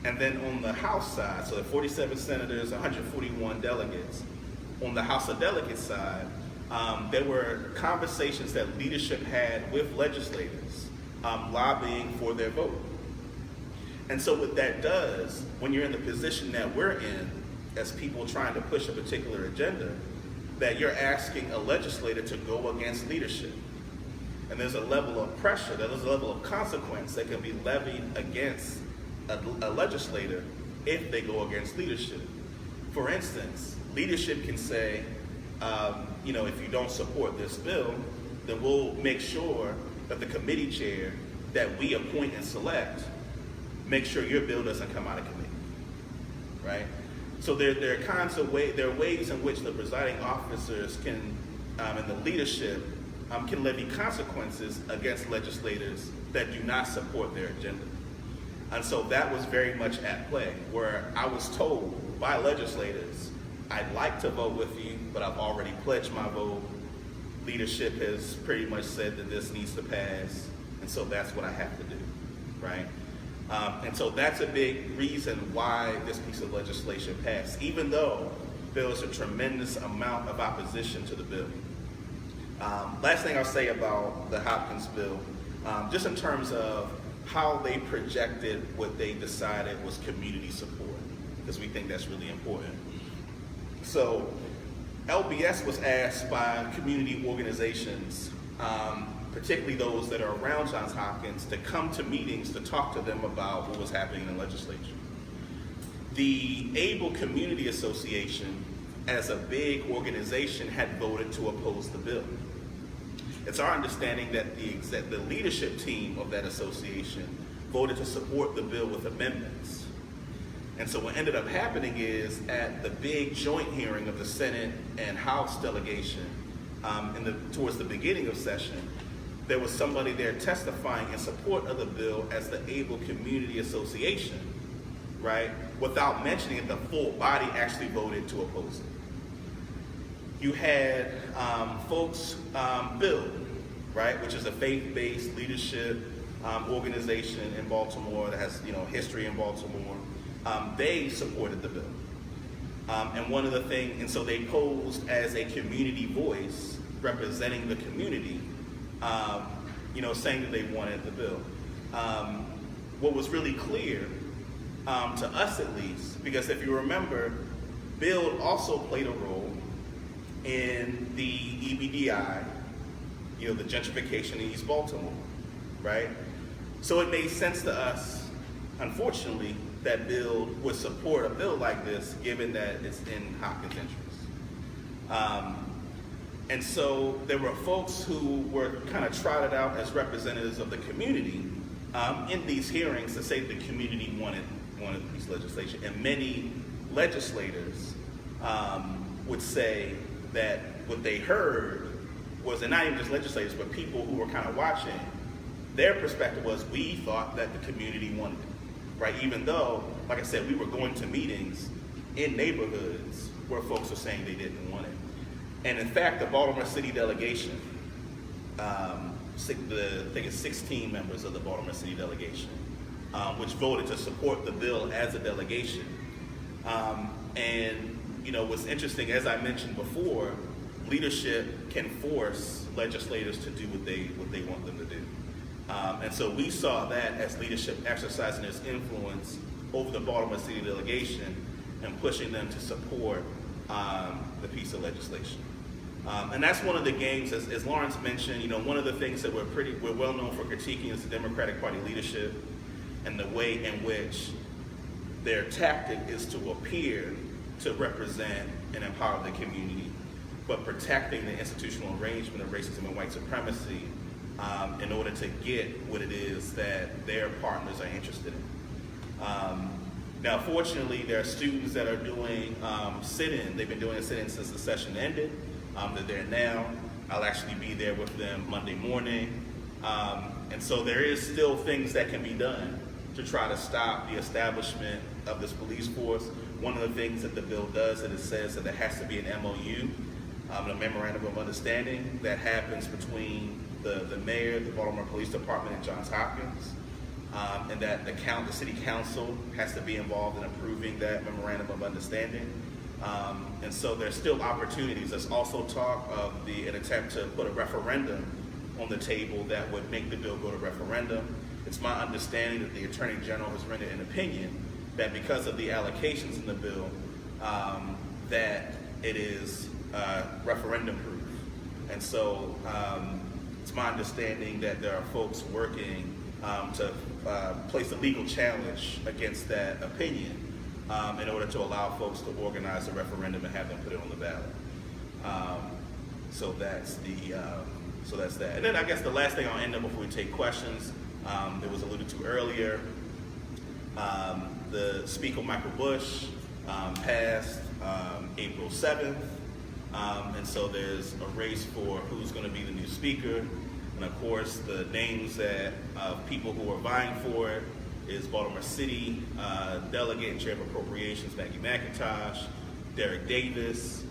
And then on the House side, so the 47 senators, 141 delegates, on the House of Delegates side, there were conversations that leadership had with legislators lobbying for their vote. And so what that does, when you're in the position that we're in, as people trying to push a particular agenda, that you're asking a legislator to go against leadership. And there's a level of pressure, there's a level of consequence that can be levied against a legislator if they go against leadership. For instance, leadership can say, if you don't support this bill, then we'll make sure that the committee chair that we appoint and select, make sure your bill doesn't come out of committee, right? So there are ways in which the presiding officers can, and the leadership can levy consequences against legislators that do not support their agenda. And so that was very much at play, where I was told by legislators, I'd like to vote with you, but I've already pledged my vote. Leadership has pretty much said that this needs to pass, and so that's what I have to do, right? And so that's a big reason why this piece of legislation passed, even though there was a tremendous amount of opposition to the bill. Last thing I'll say about the Hopkins bill, just in terms of how they projected what they decided was community support, because we think that's really important. So LBS was asked by community organizations, particularly those that are around Johns Hopkins, to come to meetings to talk to them about what was happening in the legislature. The Able Community Association, as a big organization, had voted to oppose the bill. It's our understanding that the leadership team of that association voted to support the bill with amendments. And so what ended up happening is at the big joint hearing of the Senate and House delegation towards the beginning of session, there was somebody there testifying in support of the bill as the Able Community Association, right? Without mentioning it, the full body actually voted to oppose it. You had folks Build, right, which is a faith-based leadership organization in Baltimore that has history in Baltimore. They supported the bill, and one of the things, and so they posed as a community voice representing the community, saying that they wanted the bill. What was really clear to us, at least, because if you remember, Build also played a role in the EBDI, the gentrification in East Baltimore, right? So it made sense to us, unfortunately, that Build would support a bill like this, given that it's in Hopkins' interest. And so there were folks who were kind of trotted out as representatives of the community in these hearings to say the community wanted this legislation. And many legislators would say that what they heard was, and not even just legislators, but people who were kind of watching, their perspective was, we thought that the community wanted it, right? Even though, like I said, we were going to meetings in neighborhoods where folks were saying they didn't want it. And in fact, the Baltimore City delegation, I think it's 16 members of the Baltimore City delegation, which voted to support the bill as a delegation. And what's interesting, as I mentioned before, leadership can force legislators to do what they want them to do. And so we saw that as leadership exercising its influence over the Baltimore City delegation and pushing them to support the piece of legislation. And that's one of the games, as Lawrence mentioned, you know, one of the things that we're well known for critiquing is the Democratic Party leadership and the way in which their tactic is to appear to represent and empower the community, but protecting the institutional arrangement of racism and white supremacy in order to get what it is that their partners are interested in. Now, fortunately, there are students that are doing sit-in. They've been doing a sit-in since the session ended. They're there now. I'll actually be there with them Monday morning. And so there is still things that can be done to try to stop the establishment of this police force. One of the things that the bill does is it says that there has to be an MOU, a memorandum of understanding that happens between the mayor, the Baltimore Police Department, and Johns Hopkins, and that the city council has to be involved in approving that memorandum of understanding. And so there's still opportunities. There's also talk of an attempt to put a referendum on the table that would make the bill go to referendum. It's my understanding that the Attorney General has rendered an opinion that because of the allocations in the bill, that it is referendum proof. And so it's my understanding that there are folks working to place a legal challenge against that opinion in order to allow folks to organize a referendum and have them put it on the ballot. So that's that. And then I guess the last thing I'll end up before we take questions, it was alluded to earlier. The Speaker Michael Bush passed April 7th, and so there's a race for who's going to be the new speaker. And of course, the names of people who are vying for it is Baltimore City Delegate and Chair of Appropriations Maggie McIntosh, Derek Davis,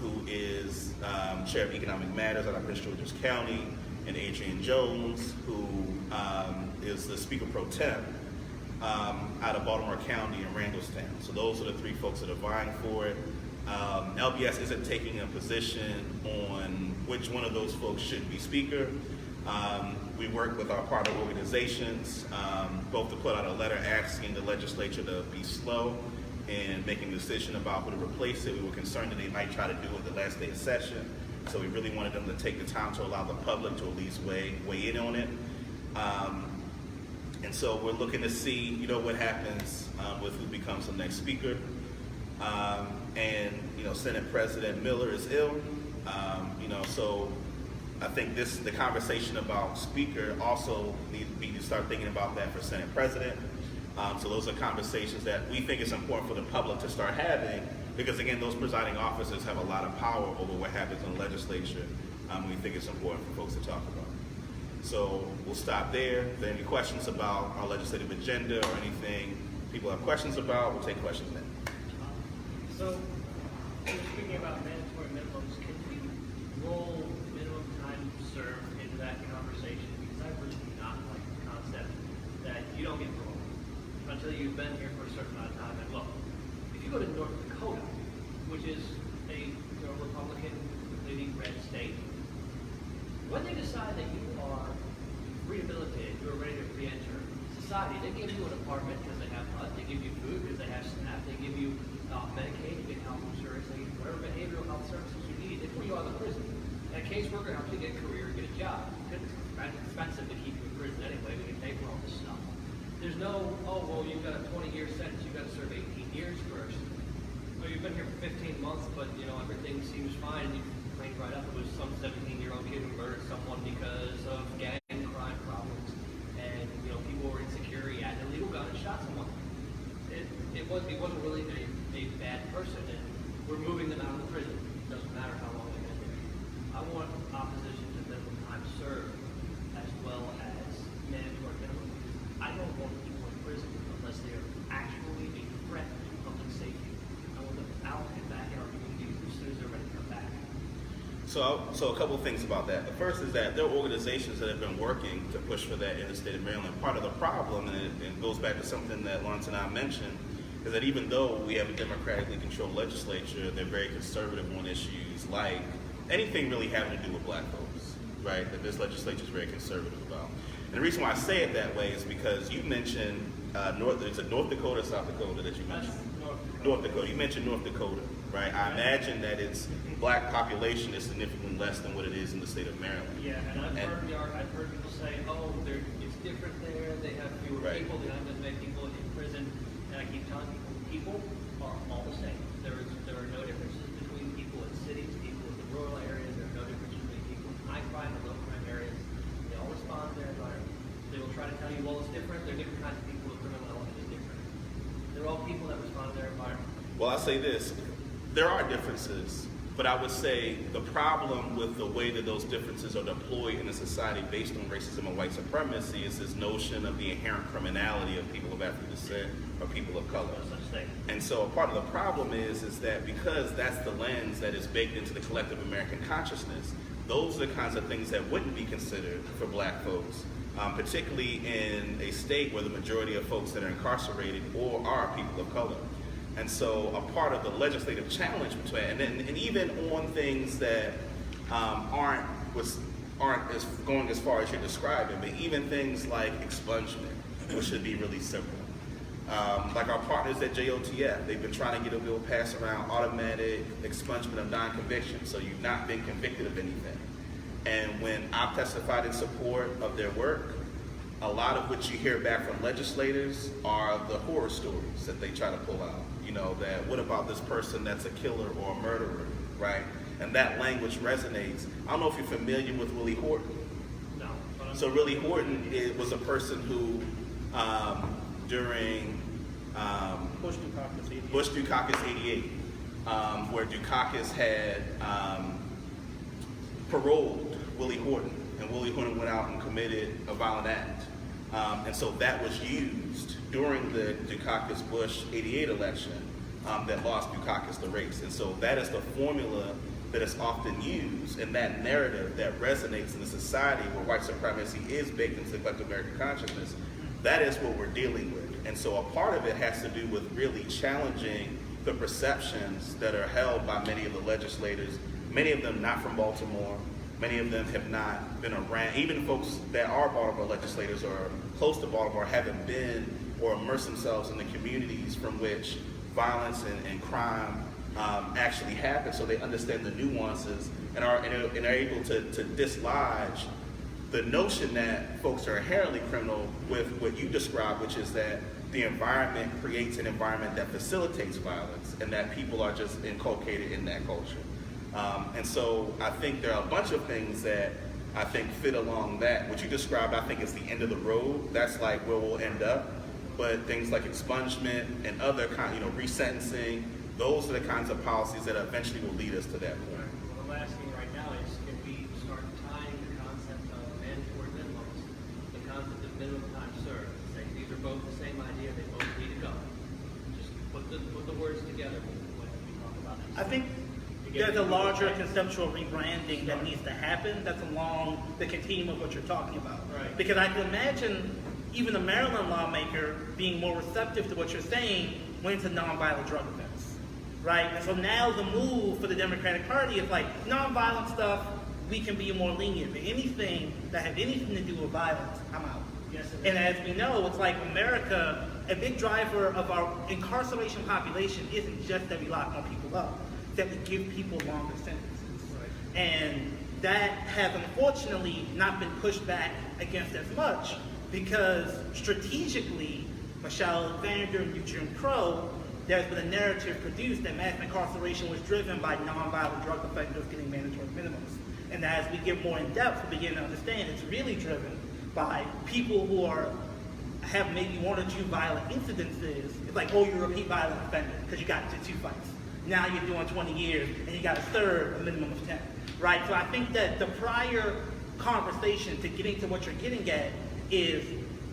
who is Chair of Economic Matters out of Prince George's County, and Adrian Jones, who is the Speaker Pro Tem out of Baltimore County and Randallstown. So those are the three folks that are vying for it. LBS isn't taking a position on which one of those folks should be Speaker. We work with our partner organizations, both to put out a letter asking the legislature to be slow in making a decision about who to replace it. We were concerned that they might try to do it the last day of session, so we really wanted them to take the time to allow the public to at least weigh in on it. And so we're looking to see, you know, what happens with who becomes the next speaker. And, you know, Senate President Miller is ill, you know, so I think the conversation about speaker also needs to start thinking about that for Senate President. So those are conversations that we think is important for the public to start having, because again, those presiding officers have a lot of power over what happens in the legislature. We think it's important for folks to talk about. So we'll stop there. If there are any questions about our legislative agenda or anything people have questions about, we'll take questions then. So, speaking about mandatory minimums, can we roll minimum time served into that conversation? Because I really do not like the concept that you don't get parole until you've been here for a certain amount of time. And look, if you go to North Dakota, which is a Republican, completely red state, when they decide that you are rehabilitated, you are ready to re-enter society, they give you an apartment because they have HUD, they give you food because they have SNAP, they give you Medicaid, you get health insurance, they give you whatever behavioral health services you need. They put you out of the prison. And a caseworker helps you get a career, get a job. Because it's expensive to keep you in prison anyway, we can pay for all this stuff. There's no, oh, well, you've got a 20-year sentence, you've got to serve 18 years first. Well, you've been here for 15 months, but, you know, everything seems fine. You cleaned right up. It was some 17-year-old kid who murdered someone because of gang crime problems. And, you know, people were insecure. He had an illegal gun and shot someone. It wasn't really a bad person, and we're moving them out of the prison. It doesn't matter how long they've been there. I want opposition to minimum time served as well as mandatory minimum. I don't want people in prison unless they are actually a threat to public safety. I want them out and back in our communities as soon as they're ready to come back. So a couple of things about that. The first is that there are organizations that have been working to push for that in the state of Maryland. Part of the problem, and it goes back to something that Lawrence and I mentioned, is that even though we have a democratically controlled legislature, they're very conservative on issues like anything really having to do with black folks, right? That this legislature is very conservative about. And the reason why I say it that way is because you mentioned it's a North Dakota or South Dakota that you mentioned? North Dakota. You mentioned North Dakota, right? I imagine that its black population is significantly less than what it is in the state of Maryland. Yeah, and I've heard people say, oh, it's different there. They have fewer Right. people. They don't have as many people in prison. And I keep telling people are all the same. There are no differences between people in cities, people in the rural areas. There are no differences between people in high crime and low crime areas. They all respond to their environment. They will try to tell you, well, it's different. There are different kinds of people. The criminal element is different. They're all people that respond to their environment. Well, I'll say this. There are differences, but I would say the problem with the way that those differences are deployed in a society based on racism and white supremacy is this notion of the inherent criminality of people of African descent or people of color. No such thing. And so a part of the problem is that because that's the lens that is baked into the collective American consciousness, those are the kinds of things that wouldn't be considered for black folks, particularly in a state where the majority of folks that are incarcerated or are people of color. And so a part of the legislative challenge between, and even on things that aren't as going as far as you're describing, but even things like expungement, which should be really simple. Like our partners at JOTF, they've been trying to get a bill passed around automatic expungement of non-conviction, so you've not been convicted of anything. And when I've testified in support of their work, a lot of what you hear back from legislators are the horror stories that they try to pull out. You know, that what about this person that's a killer or a murderer, right? And that language resonates. I don't know if you're familiar with Willie Horton. No. So Willie Horton was a person who, during Bush Dukakis 88, where Dukakis had paroled Willie Horton, and Willie Horton went out and committed a violent act. And so that was used during the Dukakis-Bush 88 election that lost Dukakis the race. And so that is the formula that is often used in that narrative that resonates in a society where white supremacy is baked into the collective American consciousness. That is what we're dealing with. And so a part of it has to do with really challenging the perceptions that are held by many of the legislators, many of them not from Baltimore. Many of them have not been around. Even folks that are Baltimore legislators or close to Baltimore haven't been or immersed themselves in the communities from which violence and crime actually happen, so they understand the nuances and are able to dislodge the notion that folks are inherently criminal with what you described, which is that the environment creates an environment that facilitates violence and that people are just inculcated in that culture. And so I think there are a bunch of things that I think fit along that. What you described, I think, is the end of the road. That's like where we'll end up. But things like expungement and other resentencing, those are the kinds of policies that eventually will lead us to that point. Well, the last thing right now is can we start tying the concept of mandatory minimums, the concept of minimum time served, say these are both the same idea, they both need to go. Just put the words together when we talk about it. I think there's a larger conceptual rebranding that needs to happen that's along the continuum of what you're talking about. Right. Because I can imagine even a Maryland lawmaker being more receptive to what you're saying when it's a nonviolent drug offense, right? And so now the move for the Democratic Party is like, nonviolent stuff, we can be more lenient. But anything that has anything to do with violence, I'm out. Yes, And as we know, it's like America, a big driver of our incarceration population isn't just that we lock more people up, it's that we give people longer sentences. Right. And that has unfortunately not been pushed back against as much because strategically, Michelle Alexander and Jim Crow, there's been a narrative produced that mass incarceration was driven by nonviolent drug offenders getting mandatory minimums. And as we get more in depth, we begin to understand it's really driven by people who have maybe one or two violent incidences. It's like, oh, you're a repeat violent offender because you got into 2 fights. Now you're doing 20 years and you got to serve a minimum of 10, right? So I think that the prior conversation to getting to what you're getting at is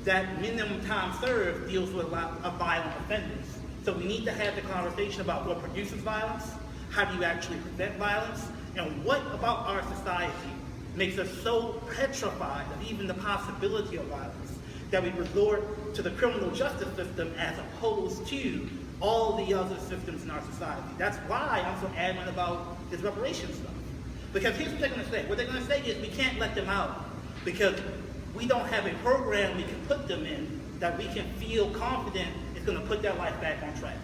that minimum time served deals with a lot of violent offenders. So we need to have the conversation about what produces violence, how do you actually prevent violence, and what about our society makes us so petrified of even the possibility of violence that we resort to the criminal justice system as opposed to all the other systems in our society. That's why I'm so adamant about this reparations stuff. Because here's what they're going to say. What they're going to say is we can't let them out because we don't have a program we can put them in that we can feel confident is going to put their life back on track.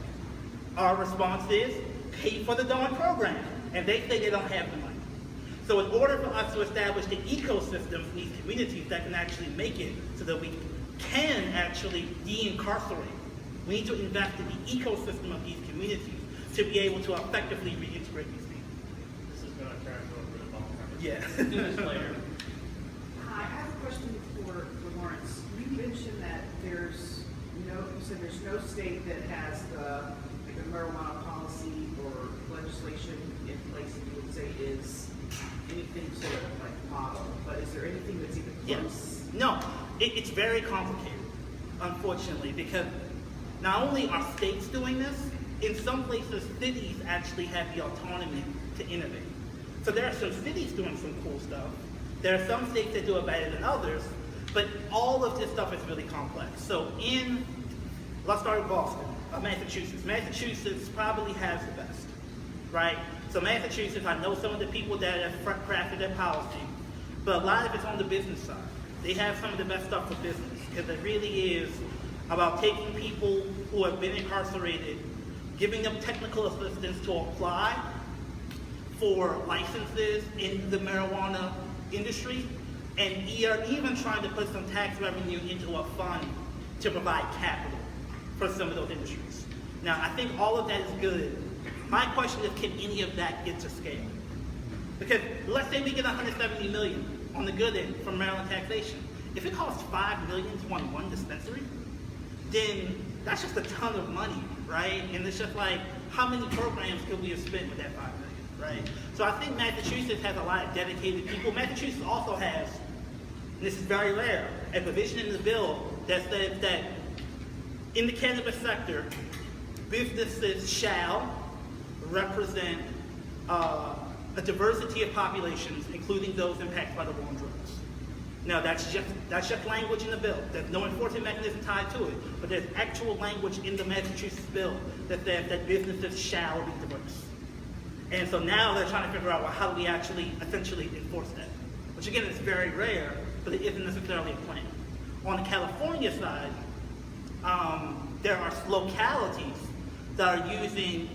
Our response is, pay for the darn program. And they say they don't have the money. So in order for us to establish the ecosystem for these communities that can actually make it so that we can actually de-incarcerate, we need to invest in the ecosystem of these communities to be able to effectively reintegrate these people. This is going to turn over the ball. Yeah. Do this later. Hi, I have a question for Lawrence. You mentioned that you said there's no state that has the marijuana policy or legislation in place that you would say is anything sort of like model, but is there anything that's even close? Yes. No, it's very complicated, unfortunately, because not only are states doing this, in some places cities actually have the autonomy to innovate. So there are some cities doing some cool stuff. There are some states that do it better than others, but all of this stuff is really complex. So let's start with Boston, Massachusetts. Massachusetts probably has the best, right? So Massachusetts, I know some of the people that have crafted their policy, but a lot of it's on the business side. They have some of the best stuff for business, because it really is about taking people who have been incarcerated, giving them technical assistance to apply for licenses in the marijuana industry, and even trying to put some tax revenue into a fund to provide capital for some of those industries. Now, I think all of that is good. My question is, can any of that get to scale? Because let's say we get $170 million on the good end from Maryland taxation. If it costs $5 million to run one dispensary, then that's just a ton of money, right? And it's just like, how many programs could we have spent with that $5 million, right? So I think Massachusetts has a lot of dedicated people. Massachusetts also has, and this is very rare, a provision in the bill that says that in the cannabis sector, businesses shall represent a diversity of populations, including those impacted by the war on drugs. Now, that's just language in the bill. There's no enforcement mechanism tied to it, but there's actual language in the Massachusetts bill that says that businesses shall be diverse. And so now they're trying to figure out, well, how do we actually essentially enforce that? Which again is very rare, but it isn't necessarily a plan. On the California side, there are localities that are using,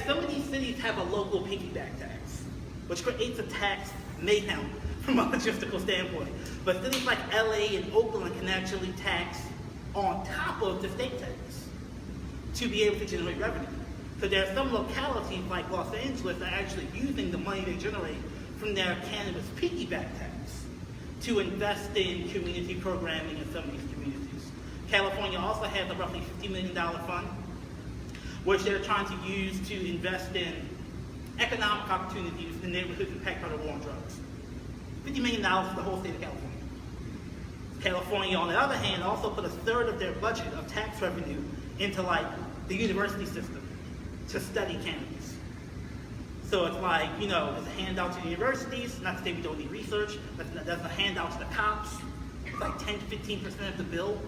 some of these cities have a local piggyback tax, which creates a tax mayhem from a logistical standpoint. But cities like LA and Oakland can actually tax on top of the state tax to be able to generate revenue. So there are some localities like Los Angeles that are actually using the money they generate from their cannabis piggyback tax to invest in community programming in some of these communities. California also has a roughly $50 million fund, which they're trying to use to invest in economic opportunities in neighborhoods impacted by the war on drugs. $50 million for the whole state of California. California, on the other hand, also put a third of their budget of tax revenue into like the university system to study cannabis. So it's like, there's a handout to the universities, not to say we don't need research, but there's a handout to the cops. It's like 10 to 15% of the bill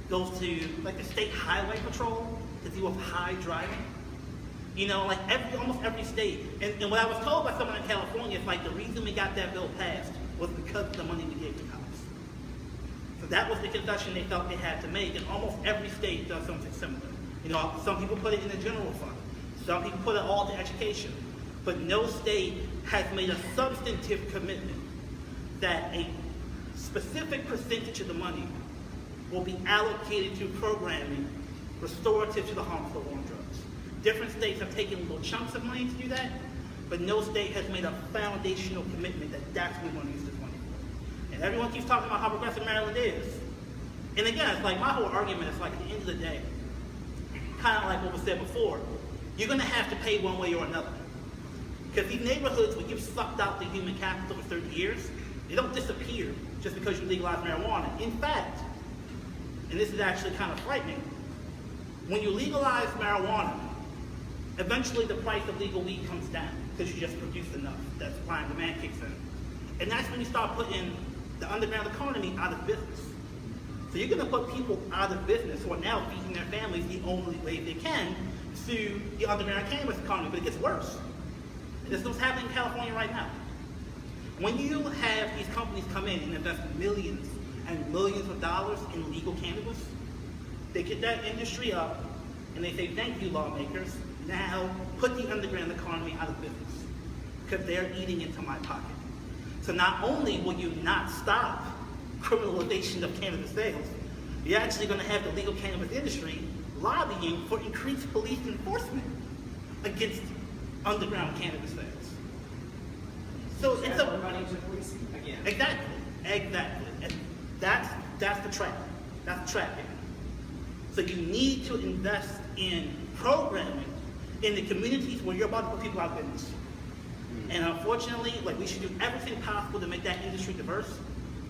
goes to like the state highway patrol to deal with high driving. Almost every state. And what I was told by someone in California is like the reason we got that bill passed was because of the money we gave to cops. So that was the concession they felt they had to make, and almost every state does something similar. Some people put it in the general fund. Some people put it all to education. But no state has made a substantive commitment that a specific percentage of the money will be allocated to programming restorative to the harmful war on drugs. Different states have taken little chunks of money to do that, but no state has made a foundational commitment that that's what we want to use this money for. And everyone keeps talking about how progressive Maryland is. And again, it's like my whole argument is like at the end of the day, kind of like what was said before, you're going to have to pay one way or another. Because these neighborhoods where you've sucked out the human capital for 30 years, they don't disappear just because you legalize marijuana. In fact, and this is actually kind of frightening, when you legalize marijuana, eventually the price of legal weed comes down because you just produce enough. That supply and demand kicks in. And that's when you start putting the underground economy out of business. So you're going to put people out of business who are now feeding their families the only way they can through the underground cannabis economy. But it gets worse. And this is what's happening in California right now. When you have these companies come in and invest millions and millions of dollars in legal cannabis. They get that industry up, and they say, thank you, lawmakers. Now put the underground economy out of business, because they're eating into my pocket. So not only will you not stop criminalization of cannabis sales, you're actually going to have the legal cannabis industry lobbying for increased police enforcement against underground cannabis sales. So it's More money to policing again. exactly, and that's the trap. That's the trap here. So you need to invest in programming in the communities where you're about to put people out of business. And unfortunately, like, we should do everything possible to make that industry diverse,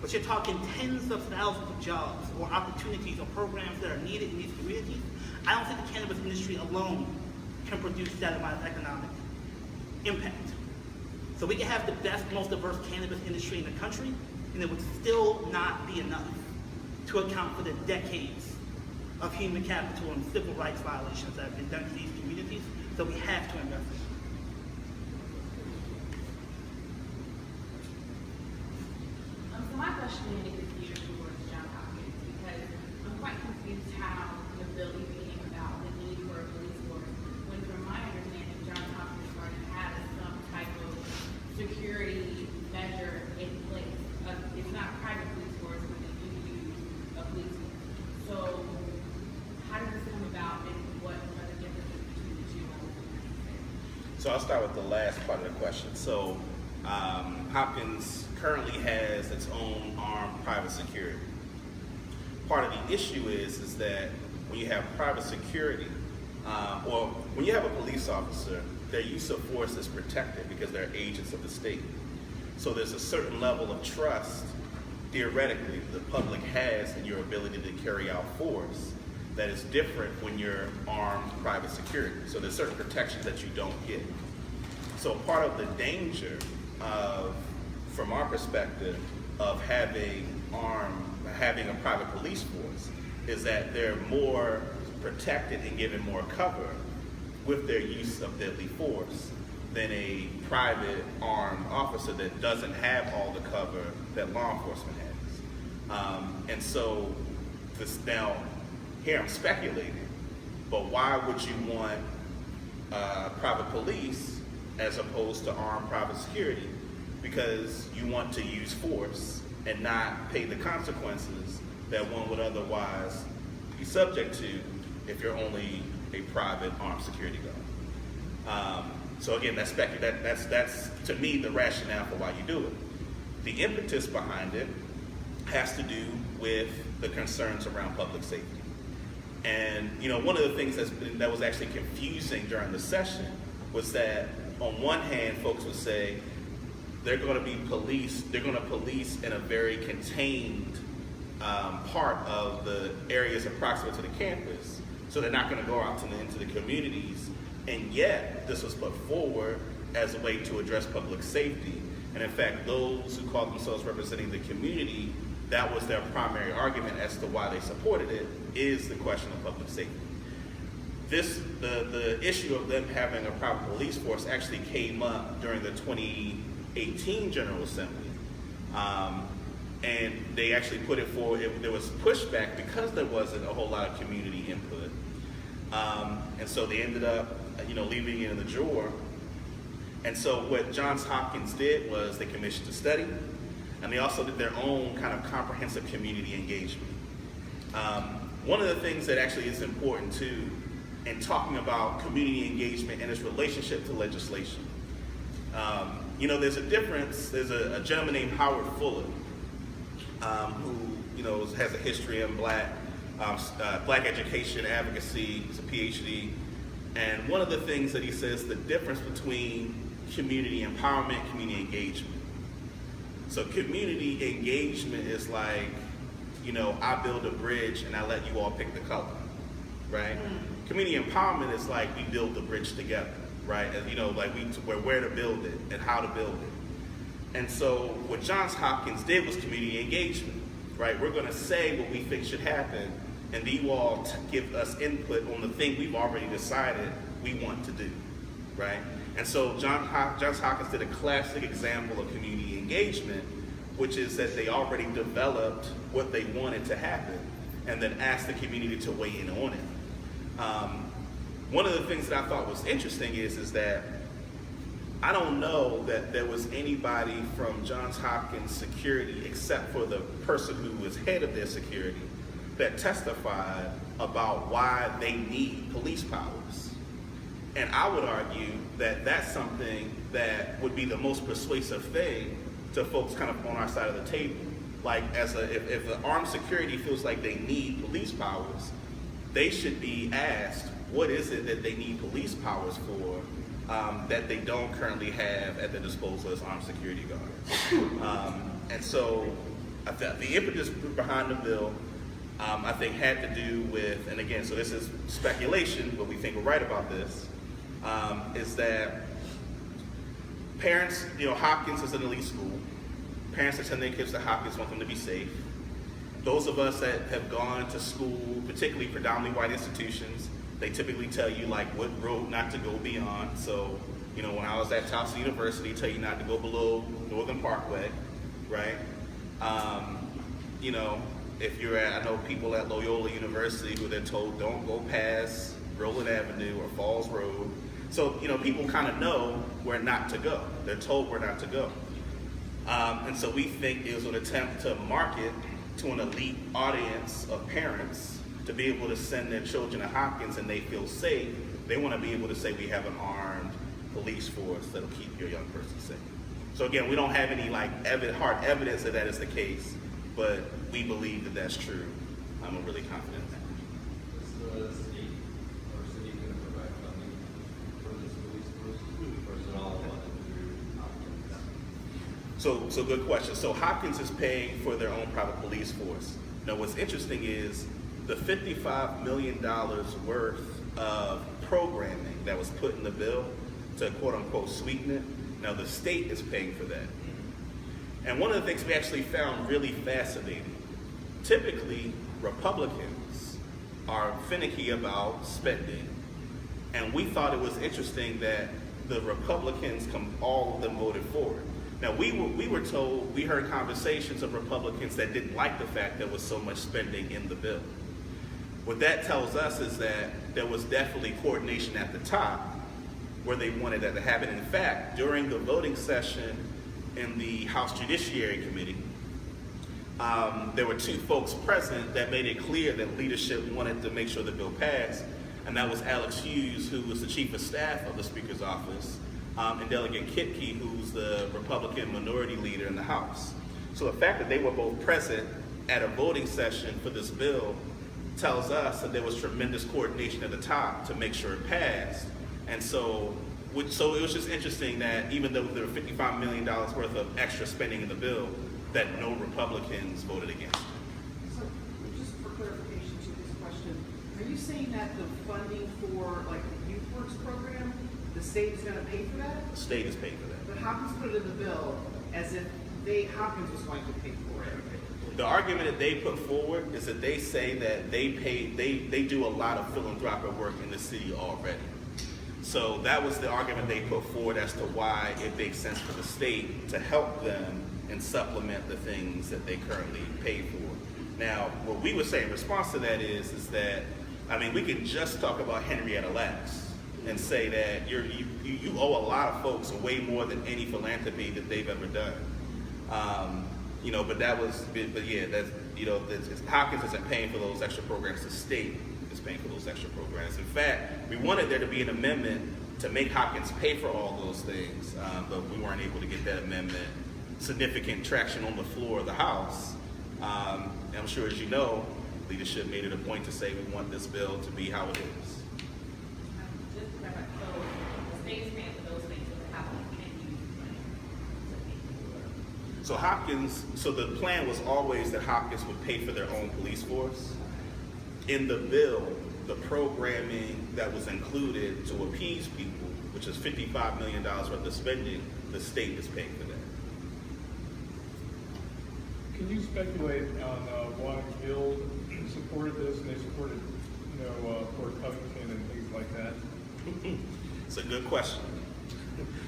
but you're talking tens of thousands of jobs or opportunities or programs that are needed in these communities. I don't think the cannabis industry alone can produce that amount of economic impact. So we can have the best, most diverse cannabis industry in the country, and it would still not be enough to account for the decades of human capital and civil rights violations that have been done to these communities. So we have to invest in it. So my question is geared towards John Hopkins, because I'm quite confused how the bill became about the need for a police force, when from my understanding, John Hopkins already has some type of security measure in place. It's not a private police force, but they do use a police force. So how did this come about, and what are the differences between the two? So I'll start with the last part of the question. So Hopkins currently has its own armed private security. Part of the issue is that when you have private security, or when you have a police officer, their use of force is protected because they're agents of the state. So there's a certain level of trust, theoretically, the public has in your ability to carry out force that is different when you're armed private security. So there's certain protections that you don't get. So part of the danger of, from our perspective, of having a private police force is that they're more protected and given more cover with their use of deadly force than a private armed officer that doesn't have all the cover that law enforcement has. And so this now, here I'm speculating, but why would you want private police as opposed to armed private security? Because you want to use force and not pay the consequences that one would otherwise be subject to if you're only a private armed security guard. So again, that's to me the rationale for why you do it. The impetus behind it has to do with the concerns around public safety. And one of the things that was actually confusing during the session was that on one hand, folks would say they're going to police in a very contained part of the areas approximate to the campus. So they're not going to go out into the communities. And yet, this was put forward as a way to address public safety. And in fact, those who call themselves representing the community, that was their primary argument as to why they supported it, is the question of public safety. The issue of them having a private police force actually came up during the 2018 General Assembly. And they actually put it forward. There was pushback because there wasn't a whole lot of community input. And so they ended up, leaving it in the drawer. And so what Johns Hopkins did was they commissioned a study, and they also did their own kind of comprehensive community engagement. One of the things that actually is important too, in talking about community engagement and its relationship to legislation. There's a difference. There's a gentleman named Howard Fuller, who has a history in black education advocacy. He's a PhD, and one of the things that he says the difference between community empowerment, community engagement. So community engagement is like, I build a bridge and I let you all pick the color, right? Community empowerment is like we build the bridge together, right? And, like where to build it and how to build it. And so what Johns Hopkins did was community engagement, right? We're going to say what we think should happen, and you all give us input on the thing we've already decided we want to do, right? And so Johns Hopkins did a classic example of community engagement which is that they already developed what they wanted to happen and then asked the community to weigh in on it. One of the things that I thought was interesting is that I don't know that there was anybody from Johns Hopkins security, except for the person who was head of their security, that testified about why they need police powers. And I would argue that that's something that would be the most persuasive thing to folks kind of on our side of the table. Like, if the armed security feels like they need police powers, they should be asked, what is it that they need police powers for that they don't currently have at their disposal as armed security guards? And so the impetus behind the bill, I think, had to do with, and again, so this is speculation, but we think we're right about this, is that parents, Hopkins is an elite school. Parents that send their kids to Hopkins want them to be safe. Those of us that have gone to school, particularly predominantly white institutions, they typically tell you like what road not to go beyond. So, when I was at Towson University, tell you not to go below Northern Parkway, right? If you're I know people at Loyola University who they're told don't go past Roland Avenue or Falls Road. So, people kind of know where not to go. They're told where not to go. And so we think it was an attempt to market to an elite audience of parents to be able to send their children to Hopkins and they feel safe. They want to be able to say we have an armed police force that'll keep your young person safe. So again, we don't have any hard evidence that is the case, but we believe that that's true. I'm really confident in that. Is the state or city going to provide funding for this police force, or is it all through Hopkins? So good question. So Hopkins is paying for their own private police force. Now what's interesting is the $55 million worth of programming that was put in the bill to quote unquote sweeten it. Now the state is paying for that. And one of the things we actually found really fascinating, typically Republicans are finicky about spending, and we thought it was interesting that the Republicans, all of them voted for it. Now we were told, we heard conversations of Republicans that didn't like the fact there was so much spending in the bill. What that tells us is that there was definitely coordination at the top where they wanted that to happen. In fact, during the voting session in the House Judiciary Committee, there were two folks present that made it clear that leadership wanted to make sure the bill passed, and that was Alex Hughes, who was the Chief of Staff of the Speaker's office, and Delegate Kipke, who's the Republican minority leader in the House. So the fact that they were both present at a voting session for this bill tells us that there was tremendous coordination at the top to make sure it passed. And so it was just interesting that even though there were $55 million worth of extra spending in the bill, that no Republicans voted against it. So, just for clarification to this question, are you saying that the funding for like the Youth Works program, the state is going to pay for that? The state is paying for that. But Hopkins put it in the bill as if Hopkins was going to pay for it. The argument that they put forward is that they say that they do a lot of philanthropic work in the city already. So that was the argument they put forward as to why it makes sense for the state to help them and supplement the things that they currently pay for. Now, what we would say in response to that is that, we could just talk about Henrietta Lacks and say that you owe a lot of folks way more than any philanthropy that they've ever done. Hopkins isn't paying for those extra programs. The state is paying for those extra programs. In fact, we wanted there to be an amendment to make Hopkins pay for all those things, but we weren't able to get that amendment significant traction on the floor of the House. I'm sure, as you know, leadership made it a point to say we want this bill to be how it is. Just to clarify, so the state is paying for those things, so the Hopkins can use money to pay for. So the plan was always that Hopkins would pay for their own police force. In the bill, the programming that was included to appease people, which is $55 million worth of spending, the state is paying for that. Can you speculate on why Guild supported this and they supported, Port Covington and things like that? It's a good question.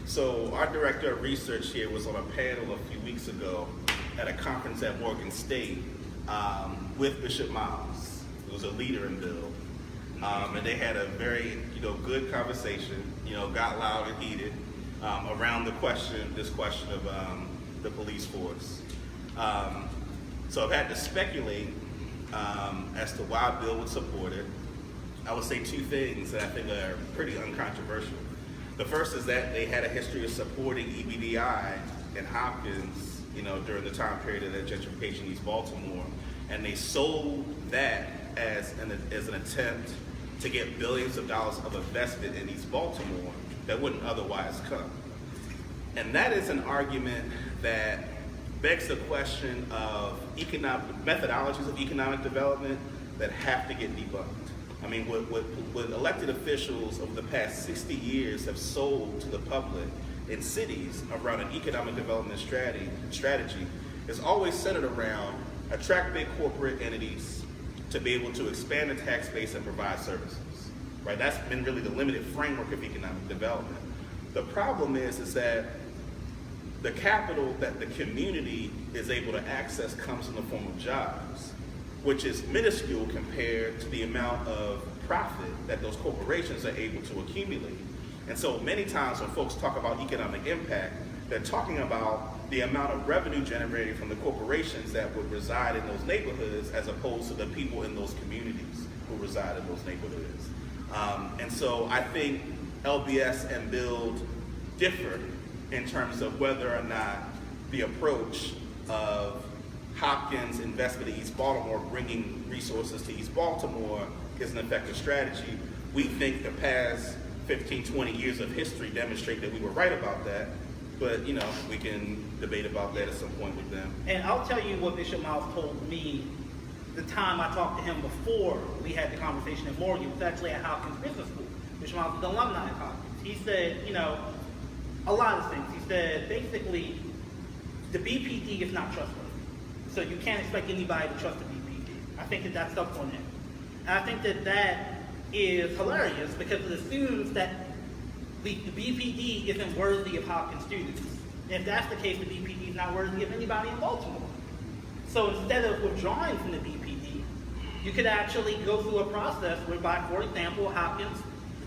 So our director of research here was on a panel a few weeks ago at a conference at Morgan State with Bishop Miles, who was a leader in Bill. And they had a very, good conversation, got loud and heated around this question of the police force. So I've had to speculate as to why Bill would support it. I would say two things that I think are pretty uncontroversial. The first is that they had a history of supporting EBDI and Hopkins, during the time period of the gentrification in East Baltimore, and they sold that as an attempt to get billions of dollars of investment in East Baltimore that wouldn't otherwise come. And that is an argument that begs the question of methodologies of economic development that have to get debunked. I mean, what elected officials over the past 60 years have sold to the public in cities around an economic development strategy is always centered around attract big corporate entities to be able to expand the tax base and provide services, right? That's been really the limited framework of economic development. The problem is that the capital that the community is able to access comes in the form of jobs, which is minuscule compared to the amount of profit that those corporations are able to accumulate. And so many times when folks talk about economic impact, they're talking about the amount of revenue generated from the corporations that would reside in those neighborhoods as opposed to the people in those communities who reside in those neighborhoods. And so I think LBS and Build differ in terms of whether or not the approach of Hopkins' investment in East Baltimore, bringing resources to East Baltimore, is an effective strategy. We think the past 15, 20 years of history demonstrate that we were right about that, but we can debate about that at some point with them. And I'll tell you what Bishop Miles told me the time I talked to him before we had the conversation at Morgan. It was actually at Hopkins Business School. Bishop Miles was an alumni at Hopkins. He said, a lot of things. He said, basically, the BPD is not trustworthy. So you can't expect anybody to trust the BPD. I think that that's up on him. And I think that that is hilarious because it assumes that the BPD isn't worthy of Hopkins students. And if that's the case, the BPD is not worthy of anybody in Baltimore. So instead of withdrawing from the BPD, you could actually go through a process whereby, for example, Hopkins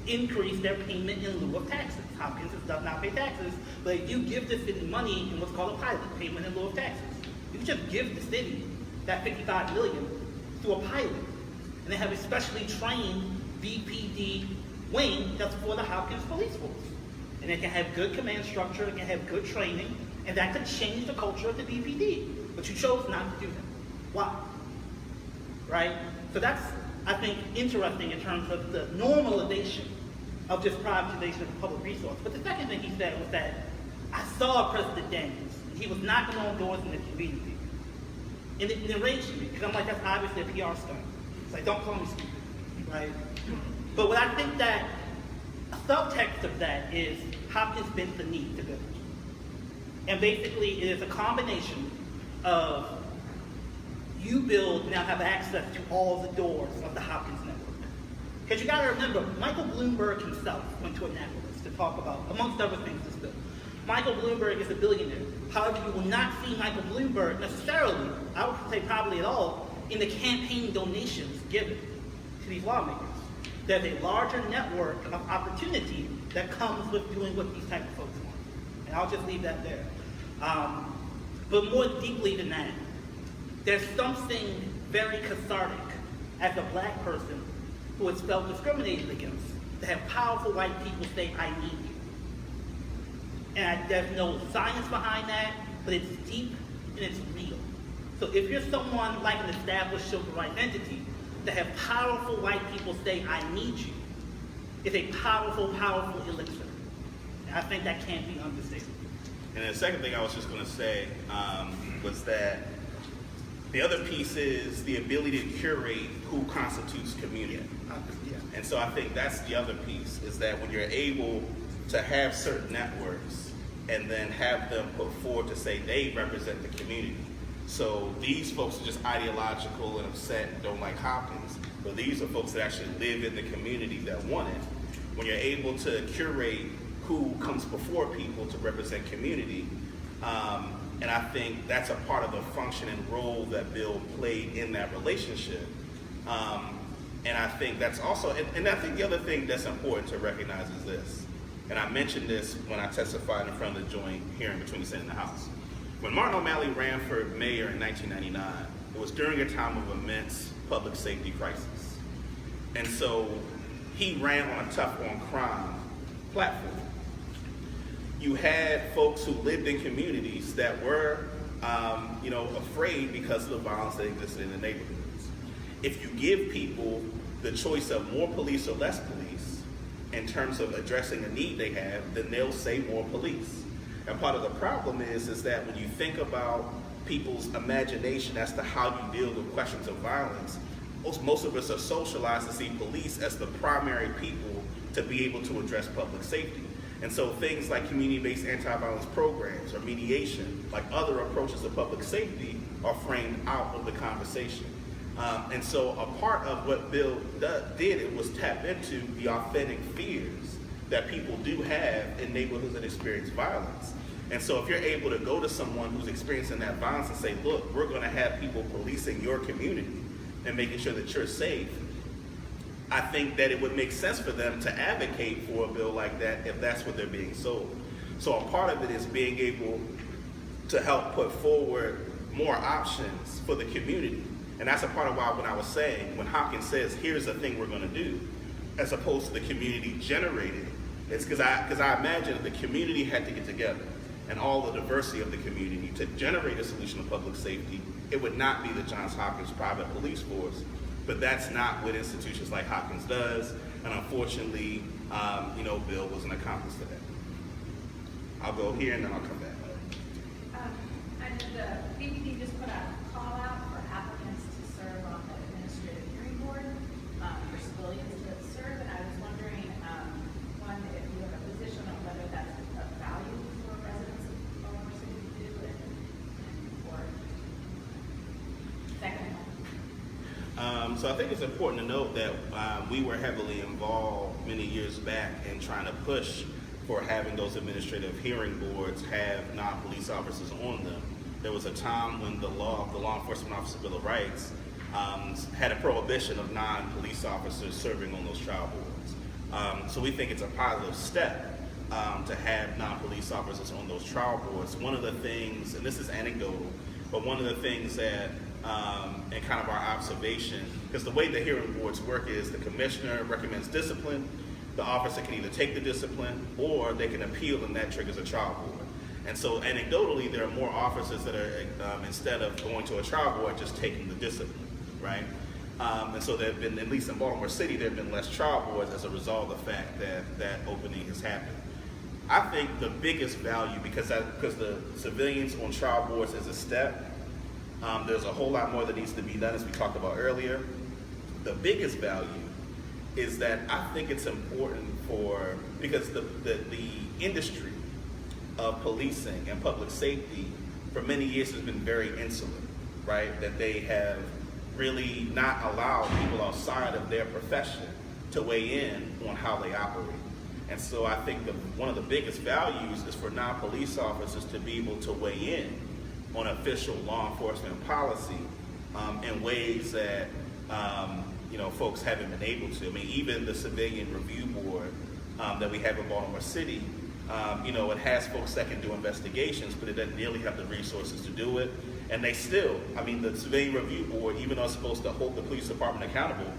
increase their payment in lieu of taxes. Hopkins does not pay taxes, but they do give the city money in what's called a pilot, payment in lieu of taxes. You can just give the city that $55 million through a pilot, and they have a specially trained BPD wing that's for the Hopkins Police Force. And it can have good command structure, it can have good training, and that could change the culture of the BPD. But you chose not to do that. Why? Right? So that's, I think, interesting in terms of the normalization of just privatization of a public resource. But the second thing he said was that I saw President Daniels. He was knocking on doors in the community. And it enraged me, because I'm like, that's obviously a PR stunt. It's like, don't call me stupid, right? But what I think that a subtext of that is Hopkins bends the knee to build. And basically, it is a combination of you build now have access to all the doors of the Hopkins network. Because you gotta remember, Michael Bloomberg himself went to Annapolis to talk about, amongst other things, this bill. Michael Bloomberg is a billionaire. However, you will not see Michael Bloomberg necessarily, I would say probably at all, in the campaign donations given to these lawmakers. There's a larger network of opportunity that comes with doing what these type of folks want. And I'll just leave that there. But more deeply than that, there's something very cathartic as a black person who has felt discriminated against to have powerful white people say, I need you. And there's no science behind that, but it's deep and it's real. So if you're someone like an established civil rights entity, to have powerful white people say, I need you, is a powerful, powerful elixir. And I think that can't be understated. And the second thing I was just going to say was that the other piece is the ability to curate who constitutes community. And so I think that's the other piece, is that when you're able to have certain networks and then have them put forward to say they represent the community. So these folks are just ideological and upset and don't like Hopkins, but these are folks that actually live in the community that want it. When you're able to curate who comes before people to represent community. And I think that's a part of the function and role that Bill played in that relationship. And I think that's also, and I think the other thing that's important to recognize is this, and I mentioned this when I testified in front of the joint hearing between the Senate and the House. When Martin O'Malley ran for mayor in 1999, it was during a time of immense public safety crisis. And so he ran on a tough on crime platform. You had folks who lived in communities that were, afraid because of the violence that existed in the neighborhoods. If you give people the choice of more police or less police in terms of addressing a need they have, then they'll say more police. And part of the problem is that when you think about people's imagination as to how you deal with questions of violence, most of us are socialized to see police as the primary people to be able to address public safety. And so things like community-based anti-violence programs or mediation, like other approaches to public safety, are framed out of the conversation. And so a part of what Bill did was tap into the authentic fears that people do have in neighborhoods that experience violence. And so if you're able to go to someone who's experiencing that violence and say, look, we're going to have people policing your community and making sure that you're safe, I think that it would make sense for them to advocate for a bill like that if that's what they're being sold. So a part of it is being able to help put forward more options for the community. And that's a part of why when I was saying, when Hopkins says, here's the thing we're going to do, as opposed to the community generating, it's because I imagine if the community had to get together and all the diversity of the community to generate a solution to public safety, it would not be the Johns Hopkins Private Police Force. But that's not what institutions like Hopkins does, and unfortunately, Bill was an accomplice to that. I'll go here and then I'll come back. And the BPD just put a call out for applicants to serve on the administrative hearing board for civilians to serve, and I was wondering, one, if you have a position on whether that's of value for residents of Baltimore City to do, or second. So I think it's important to note that we were heavily involved many years back in trying to push for having those administrative hearing boards have non-police officers on them. There was a time when the Law Enforcement Officer Bill of Rights had a prohibition of non-police officers serving on those trial boards. So we think it's a positive step to have non-police officers on those trial boards. One of the things, and this is anecdotal, but one of the things that and kind of our observation, because the way the hearing boards work is the commissioner recommends discipline, the officer can either take the discipline or they can appeal, and that triggers a trial board. And so anecdotally, there are more officers that are, instead of going to a trial board, just taking the discipline, right? And so there have been, at least in Baltimore City, there have been less trial boards as a result of the fact that that opening has happened. I think the biggest value, because the civilians on trial boards is a step, there's a whole lot more that needs to be done, as we talked about earlier. The biggest value is that I think it's important because the industry of policing and public safety for many years has been very insular, right? That they have really not allowed people outside of their profession to weigh in on how they operate. And so I think one of the biggest values is for non-police officers to be able to weigh in on official law enforcement policy in ways that folks haven't been able to. I mean, even the Civilian Review Board that we have in Baltimore City, it has folks that can do investigations, but it doesn't nearly have the resources to do it. And the Civilian Review Board, even though it's supposed to hold the police department accountable,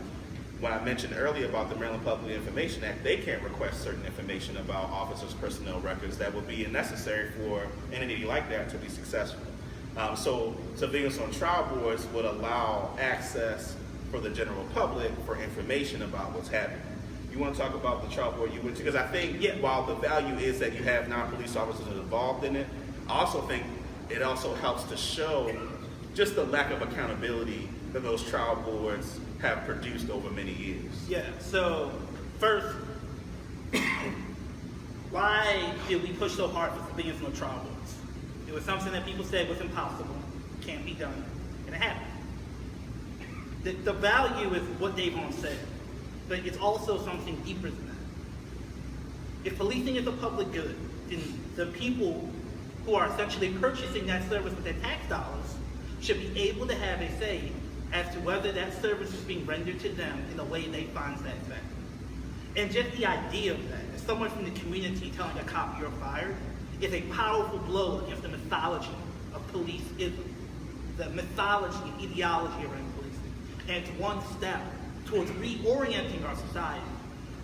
when I mentioned earlier about the Maryland Public Information Act, they can't request certain information about officers' personnel records that would be necessary for an entity like that to be successful. So civilians on trial boards would allow access for the general public for information about what's happening. You want to talk about the trial board you went to? Because I think while the value is that you have non-police officers involved in it, I also think it also helps to show just the lack of accountability that those trial boards have produced over many years. Yeah, so first, why did we push so hard for civilians on trial boards? It was something that people said was impossible, can't be done, and it happened. The value is what Davon said, but it's also something deeper than that. If policing is a public good, then the people who are essentially purchasing that service with their tax dollars should be able to have a say as to whether that service is being rendered to them in a way they find satisfactory. And just the idea of that, as someone from the community telling a cop you're fired, is a powerful blow against the mythology of policeism, the mythology and ideology around policing. And it's one step towards reorienting our society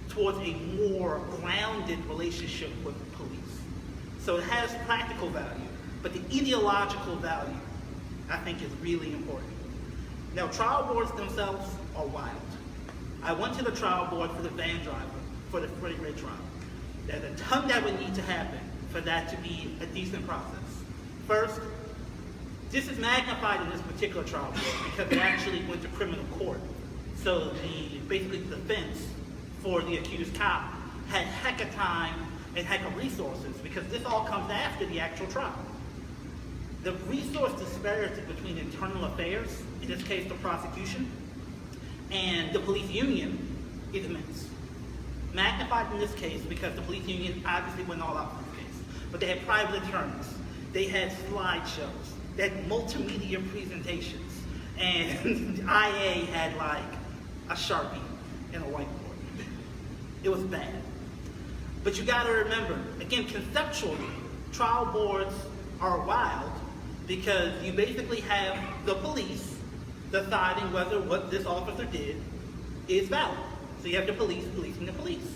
towards a more grounded relationship with police. So it has practical value, but the ideological value, I think, is really important. Now, trial boards themselves are wild. I went to the trial board for the van driver, for the Freddie Gray trial. There's a ton that would need to happen for that to be a decent process. First, this is magnified in this particular trial board because it actually went to criminal court. So basically the defense for the accused cop had heck of time and heck of resources because this all comes after the actual trial. The resource disparity between internal affairs, in this case the prosecution, and the police union is immense. Magnified in this case because the police union obviously went all out in this case. But they had private attorneys, they had slideshows, they had multimedia presentations, and IA had like a Sharpie and a whiteboard. It was bad. But you gotta remember, again, conceptually, trial boards are wild because you basically have the police deciding whether what this officer did is valid. So you have the police policing the police.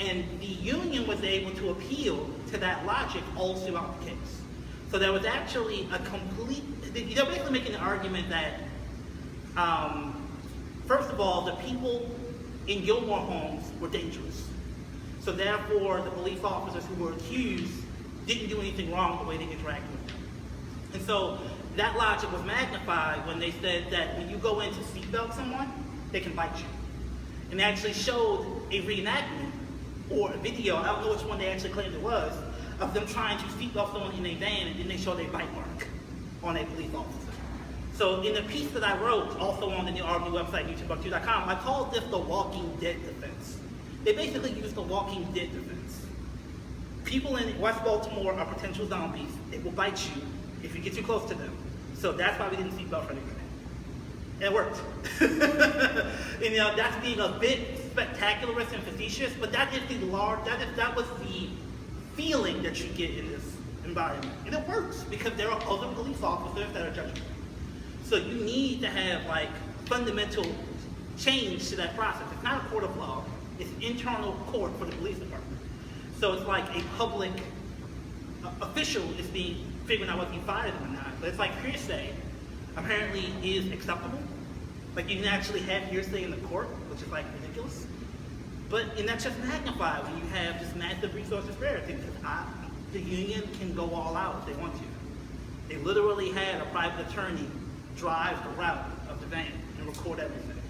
And the union was able to appeal to that logic all throughout the case. So there was actually a complete, they're basically making an argument that, first of all, the people in Gilmore homes were dangerous. So therefore, the police officers who were accused didn't do anything wrong the way they interacted with them. And so that logic was magnified when they said that when you go in to seatbelt someone, they can bite you. And they actually showed a reenactment or a video, I don't know which one they actually claimed it was, of them trying to seatbelt someone in a van, and then they showed a bite mark on a police officer. So in the piece that I wrote, also on the new RV website, youtube.com, I called this the Walking Dead defense. They basically used the Walking Dead defense. People in West Baltimore are potential zombies. They will bite you if you get too close to them. So that's why we didn't seatbelt Freddie Gray. And it worked. And that's being a bit spectacularist and facetious, but that is that was the feeling that you get in this environment. And it works because there are other police officers that are judging. So you need to have like fundamental change to that process. It's not a court of law, it's internal court for the police department. So it's like a public official is figuring out whether you fired him or not. But it's like hearsay apparently is acceptable. Like you can actually have hearsay in the court, which is like ridiculous. And that's just magnified when you have this massive resource disparity because the union can go all out if they want to. They literally had a private attorney drive the route of the van and record everything.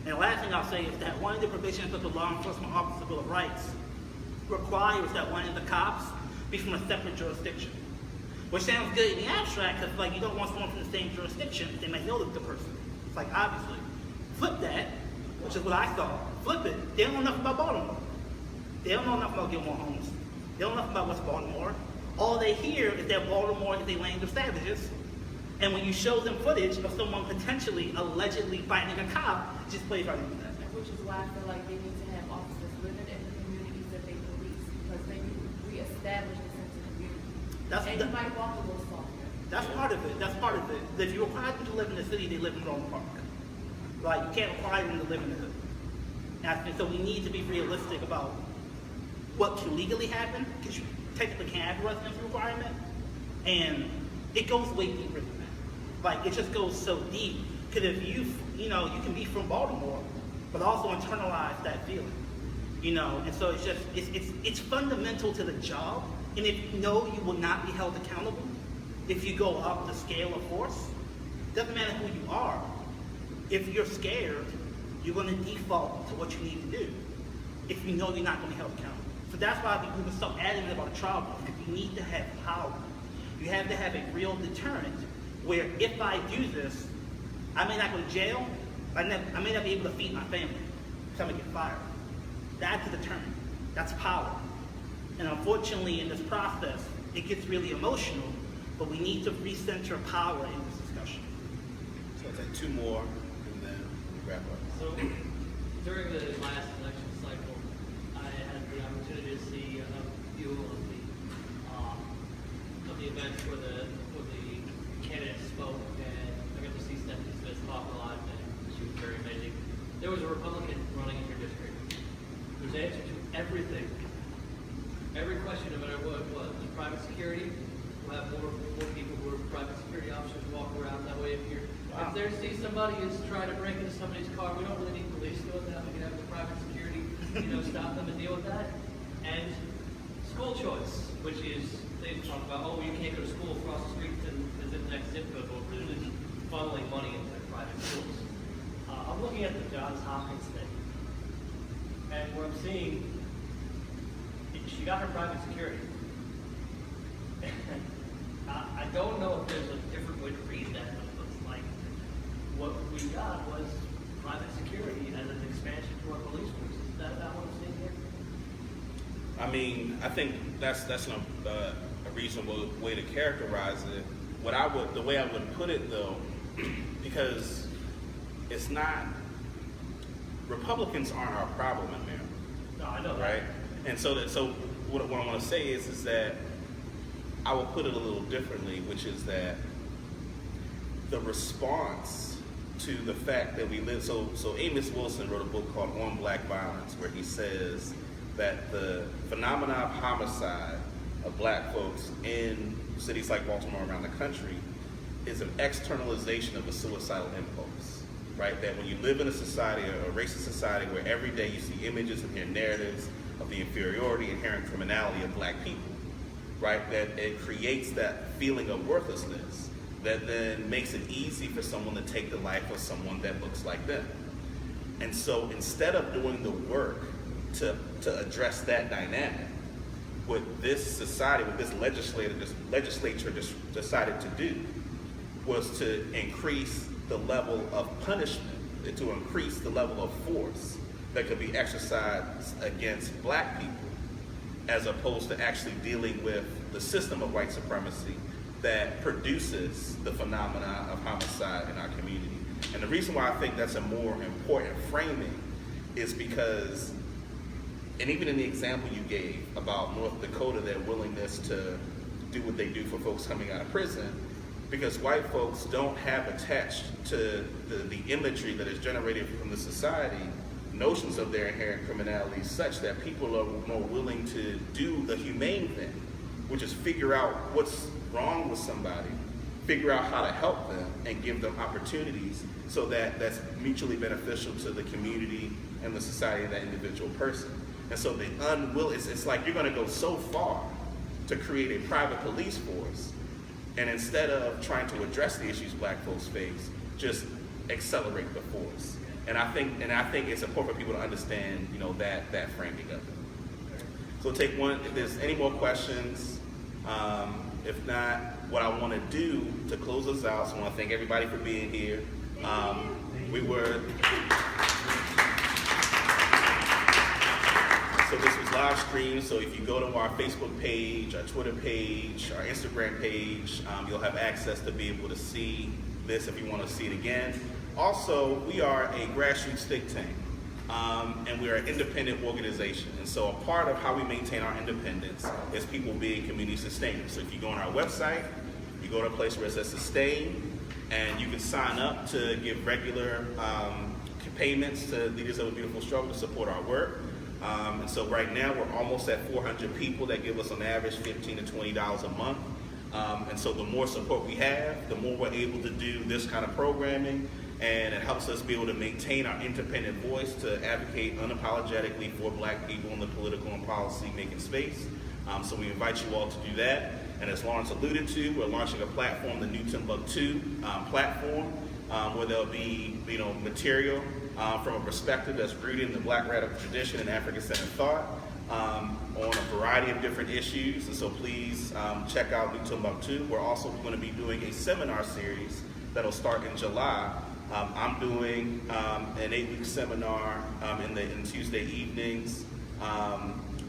And the last thing I'll say is that one of the provisions of the Law Enforcement Officer Bill of Rights requires that one of the cops be from a separate jurisdiction. Which sounds good in the abstract because like you don't want someone from the same jurisdiction, they may know the person. It's like obviously. Flip that, which is what I saw. Flip it. They don't know enough about Baltimore. They don't know enough about Gilmore homes. They don't know enough about West Baltimore. All they hear is that Baltimore is a land of savages. And when you show them footage of someone potentially, allegedly biting a cop, it just plays right into that. Which is why I feel like they need to have officers living in the communities that they police because they reestablish the sense of community. And you might walk a little softer. That's part of it. That's part of it. If you require them to live in the city, they live in Grove Park. Like you can't require them to live in the hood. And so we need to be realistic about what can legally happen, because you technically can't have a residency requirement, and it goes way deeper than that. Like it just goes so deep. Because if you can be from Baltimore, but also internalize that feeling, and so it's just it's fundamental to the job. And if you know you will not be held accountable if you go up the scale of force, doesn't matter who you are. If you're scared, you're going to default to what you need to do if you know you're not going to be held accountable. So that's why we were so adamant about a trial board, because you need to have power. You have to have a real deterrent where if I do this, I may not go to jail, I may not be able to feed my family, because I'm going to get fired. That's a deterrent. That's power. And unfortunately, in this process, it gets really emotional, but we need to recenter power in this discussion. So I'll take two more and then we wrap up. So during the last election cycle, I had the opportunity to see a few of the events where the candidates spoke, and I got to see Stephanie Smith talk a lot, and she was very amazing. There was a Republican running in her district whose answer to everything, every question, no matter what it was private security. We'll have more people who are private security officers walk around. That way, if they see somebody who's trying to break into somebody's car, we don't really need police doing that. We can have the private security, stop them and deal with that. And school choice, which is, they talk about, oh, you can't go to school across the street to the next zip code, but we're really funneling money into private schools. I'm looking at the Johns Hopkins thing, and what I'm seeing, she got her private security. I don't know if there's a different way to read that, but it looks like what we got was private security as an expansion to our police force. Is that what I'm seeing here? I mean, I think that's a reasonable way to characterize it. The way I would put it though, because it's not, Republicans aren't our problem in Maryland. No, I know that. Right? And so what I want to say is that I will put it a little differently, which is that the response to the fact that we live, so Amos Wilson wrote a book called On Black Violence, where he says that the phenomena of homicide of black folks in cities like Baltimore around the country is an externalization of a suicidal impulse, right? That when you live in a society, a racist society, where every day you see images and hear narratives of the inferiority, inherent criminality of black people, right? That it creates that feeling of worthlessness that then makes it easy for someone to take the life of someone that looks like them. And so instead of doing the work to address that dynamic, what this society, what this legislature decided to do was to increase the level of punishment, to increase the level of force that could be exercised against black people, as opposed to actually dealing with the system of white supremacy that produces the phenomena of homicide in our community. And the reason why I think that's a more important framing is because, and even in the example you gave about North Dakota, their willingness to do what they do for folks coming out of prison, because white folks don't have attached to the imagery that is generated from the society notions of their inherent criminality such that people are more willing to do the humane thing, which is figure out what's wrong with somebody, figure out how to help them, and give them opportunities so that that's mutually beneficial to the community and the society of that individual person. And so it's like you're gonna go so far to create a private police force, and instead of trying to address the issues black folks face, just accelerate the force. And I think it's important for people to understand, that framing of it. So take one, if there's any more questions, if not, what I want to do to close us out, so I want to thank everybody for being here. So this was live streamed, so if you go to our Facebook page, our Twitter page, our Instagram page, you'll have access to be able to see this if you want to see it again. Also, we are a grassroots think tank, and we're an independent organization. And so a part of how we maintain our independence is people being community sustainers. So if you go on our website, you go to a place where it says sustain, and you can sign up to give regular payments to Leaders of a Beautiful Struggle to support our work. And so right now we're almost at 400 people that give us on average $15 to $20 a month. And so the more support we have, the more we're able to do this kind of programming, and it helps us be able to maintain our independent voice to advocate unapologetically for black people in the political and policy making space. So we invite you all to do that. And as Lawrence alluded to, we're launching a platform, the New Timbuktu platform, where there'll be material from a perspective that's rooted in the black radical tradition and African-centered thought on a variety of different issues. And so please check out New Timbuktu. We're also going to be doing a seminar series that'll start in July. I'm doing an 8-week seminar in Tuesday evenings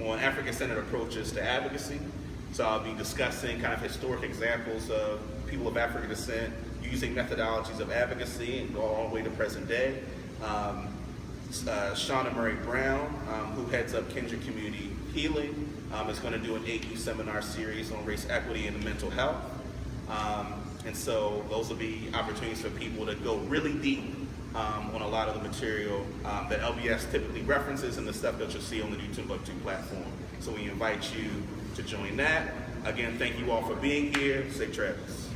on African-centered approaches to advocacy. So I'll be discussing kind of historic examples of people of African descent using methodologies of advocacy and go all the way to present day. Shauna Murray Brown, who heads up Kindred Community Healing, is going to do an 8U seminar series on race equity and mental health. And so those will be opportunities for people to go really deep on a lot of the material that LBS typically references and the stuff that you'll see on the New Timbuktu platform. So we invite you to join that. Again, thank you all for being here. Safe travels.